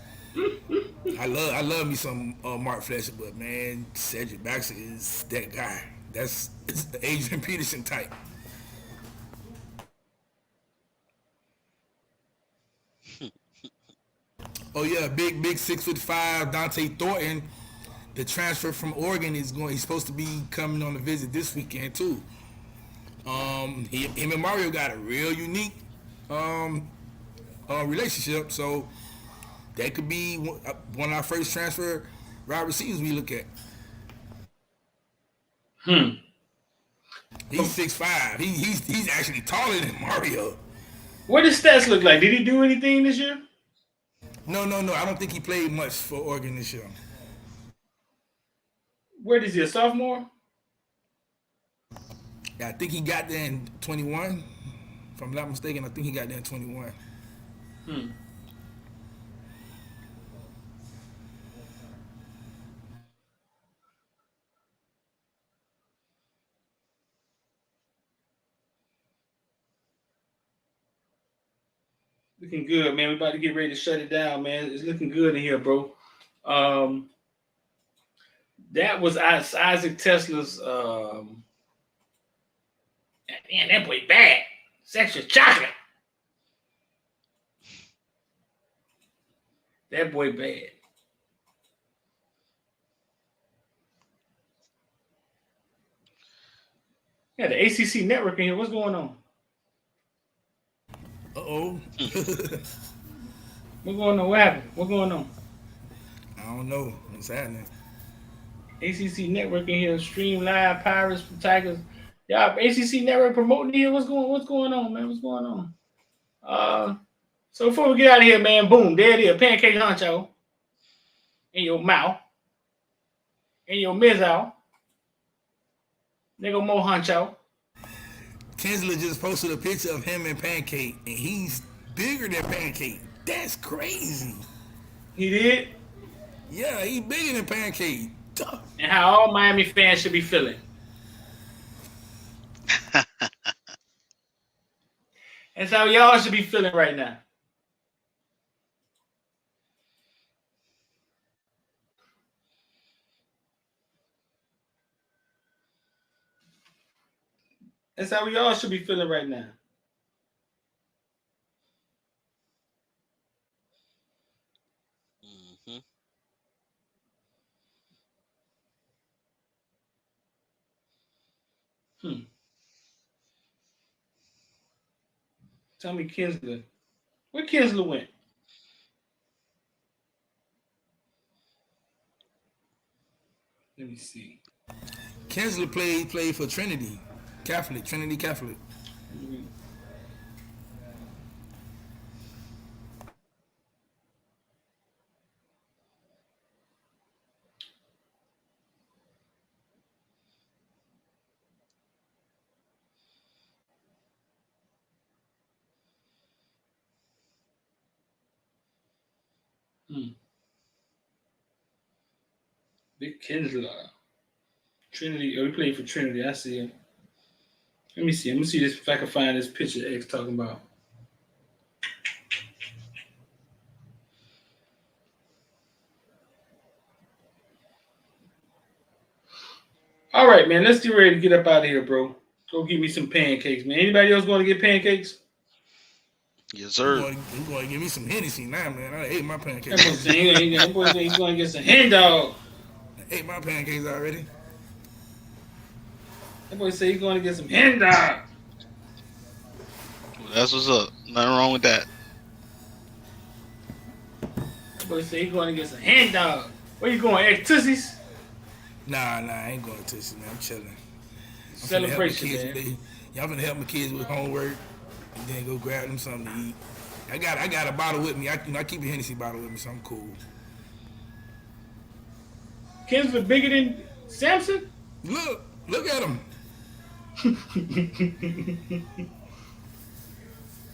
I love me some Mark Fletcher, but, man, Cedric Baxter is that guy. It's the Adrian Peterson type. Oh, yeah, big 6'5" Dante Thornton, the transfer from Oregon, he's supposed to be coming on a visit this weekend, too. Him and Mario got a real unique relationship, so that could be one of our first transfer wide receivers we look at. He's 6'5". He's actually taller than Mario. What does stats look like? Did he do anything this year? No. I don't think he played much for Oregon this year. Where is he, a sophomore? Yeah, I think he got there in 21. If I'm not mistaken, I think he got there in 21. Looking good, man. We're about to get ready to shut it down, man. It's looking good in here, bro. That was Isaac Tesla's. Man, that boy bad. Sexual chocolate. That boy bad. Yeah, the ACC network in here. What's going on? Uh-oh. What's going on? What happened? What's going on? I don't know what's happening. ACC Network in here, stream live Pirates from Tigers. Yeah, ACC Network promoting here. What's going on, man? What's going on? So before we get out of here, man, boom, there it is, pancake honcho in your mouth, in your mizzow. Nigga more honcho. Kinsler just posted a picture of him and Pancake, and he's bigger than Pancake. That's crazy. He did? Yeah, he's bigger than Pancake. And how all Miami fans should be feeling. That's how y'all should be feeling right now. That's how we all should be feeling right now. Tell me Kinsler. Where Kinsler went? Let me see. Kinsler played for Trinity Catholic. Big Kinsler. Trinity. Oh, he played for Trinity. I see him. Let me see. I'm gonna see this if I can find this picture X talking about. All right, man. Let's get ready to get up out of here, bro. Go get me some pancakes, man. Anybody else going to get pancakes? Yes, sir. You're going to give me some Hennessy now, man. I ate my pancakes. That boy saying he's going to get some hen dog. I ate my pancakes already. That boy say he's going to get some hen dog. Well, that's what's up. Nothing wrong with that. That boy say he's going to get some hen dog. Where you going, X Tussies? Nah, I ain't going to Tussies, man. I'm chilling. Celebration, man. Y'all finna help my kids with homework and then go grab them something to eat. I got a bottle with me. I keep a Hennessy bottle with me, so I'm cool. Kinsler bigger than Samson? Look at him.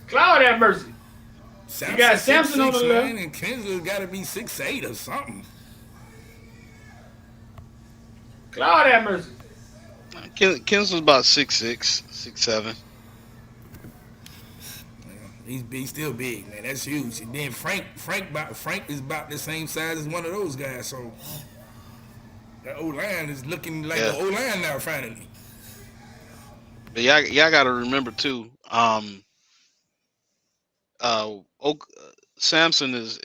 Cloud have mercy. You got Samson on the left. And Kinsler got to be 6'8" or something. Cloud have mercy. Kinsler's about 6'6", 6'7". He's still big, man. That's huge. And then Frank is about the same size as one of those guys. So that O-line is looking like an O-line now, finally. But y'all got to remember too. Samson is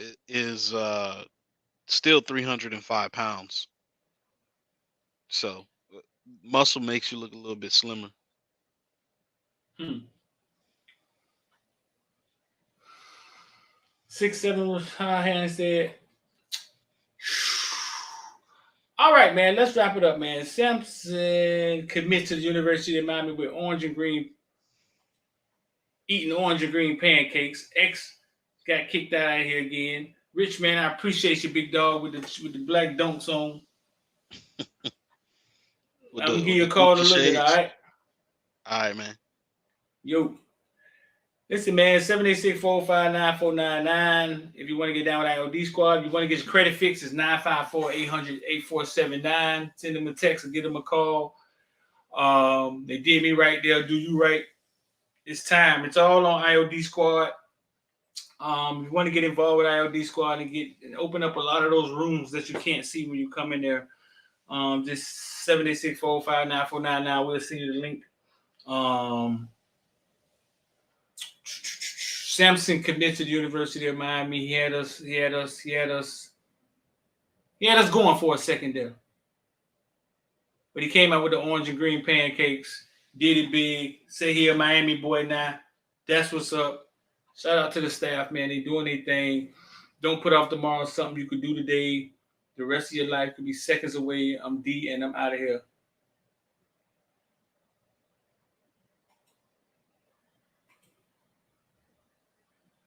still 305 pounds. So muscle makes you look a little bit slimmer. 6'7" was high hand said. All right, man. Let's wrap it up, man. Samson commits to the University of Miami with eating orange and green pancakes. X got kicked out of here again. Rich man, I appreciate you, big dog, with the black dunks on. I'm gonna give you a call to look at, all right? All right, man. Yo. Listen, man, 786-459-9499. If you want to get down with IOD Squad, if you want to get your credit fixed, it's 954-800-8479. Send them a text or give them a call. They did me right, they'll do you right. It's time. It's all on IOD Squad. If you want to get involved with IOD Squad and open up a lot of those rooms that you can't see when you come in there, just 786-459-9499. We'll send you the link. Samson committed to the University of Miami. He had us going for a second there. But he came out with the orange and green pancakes, did it big, say he a Miami boy now. That's what's up. Shout out to the staff, man. They doing their thing. Don't put off tomorrow something you could do today. The rest of your life could be seconds away. I'm D, and I'm out of here.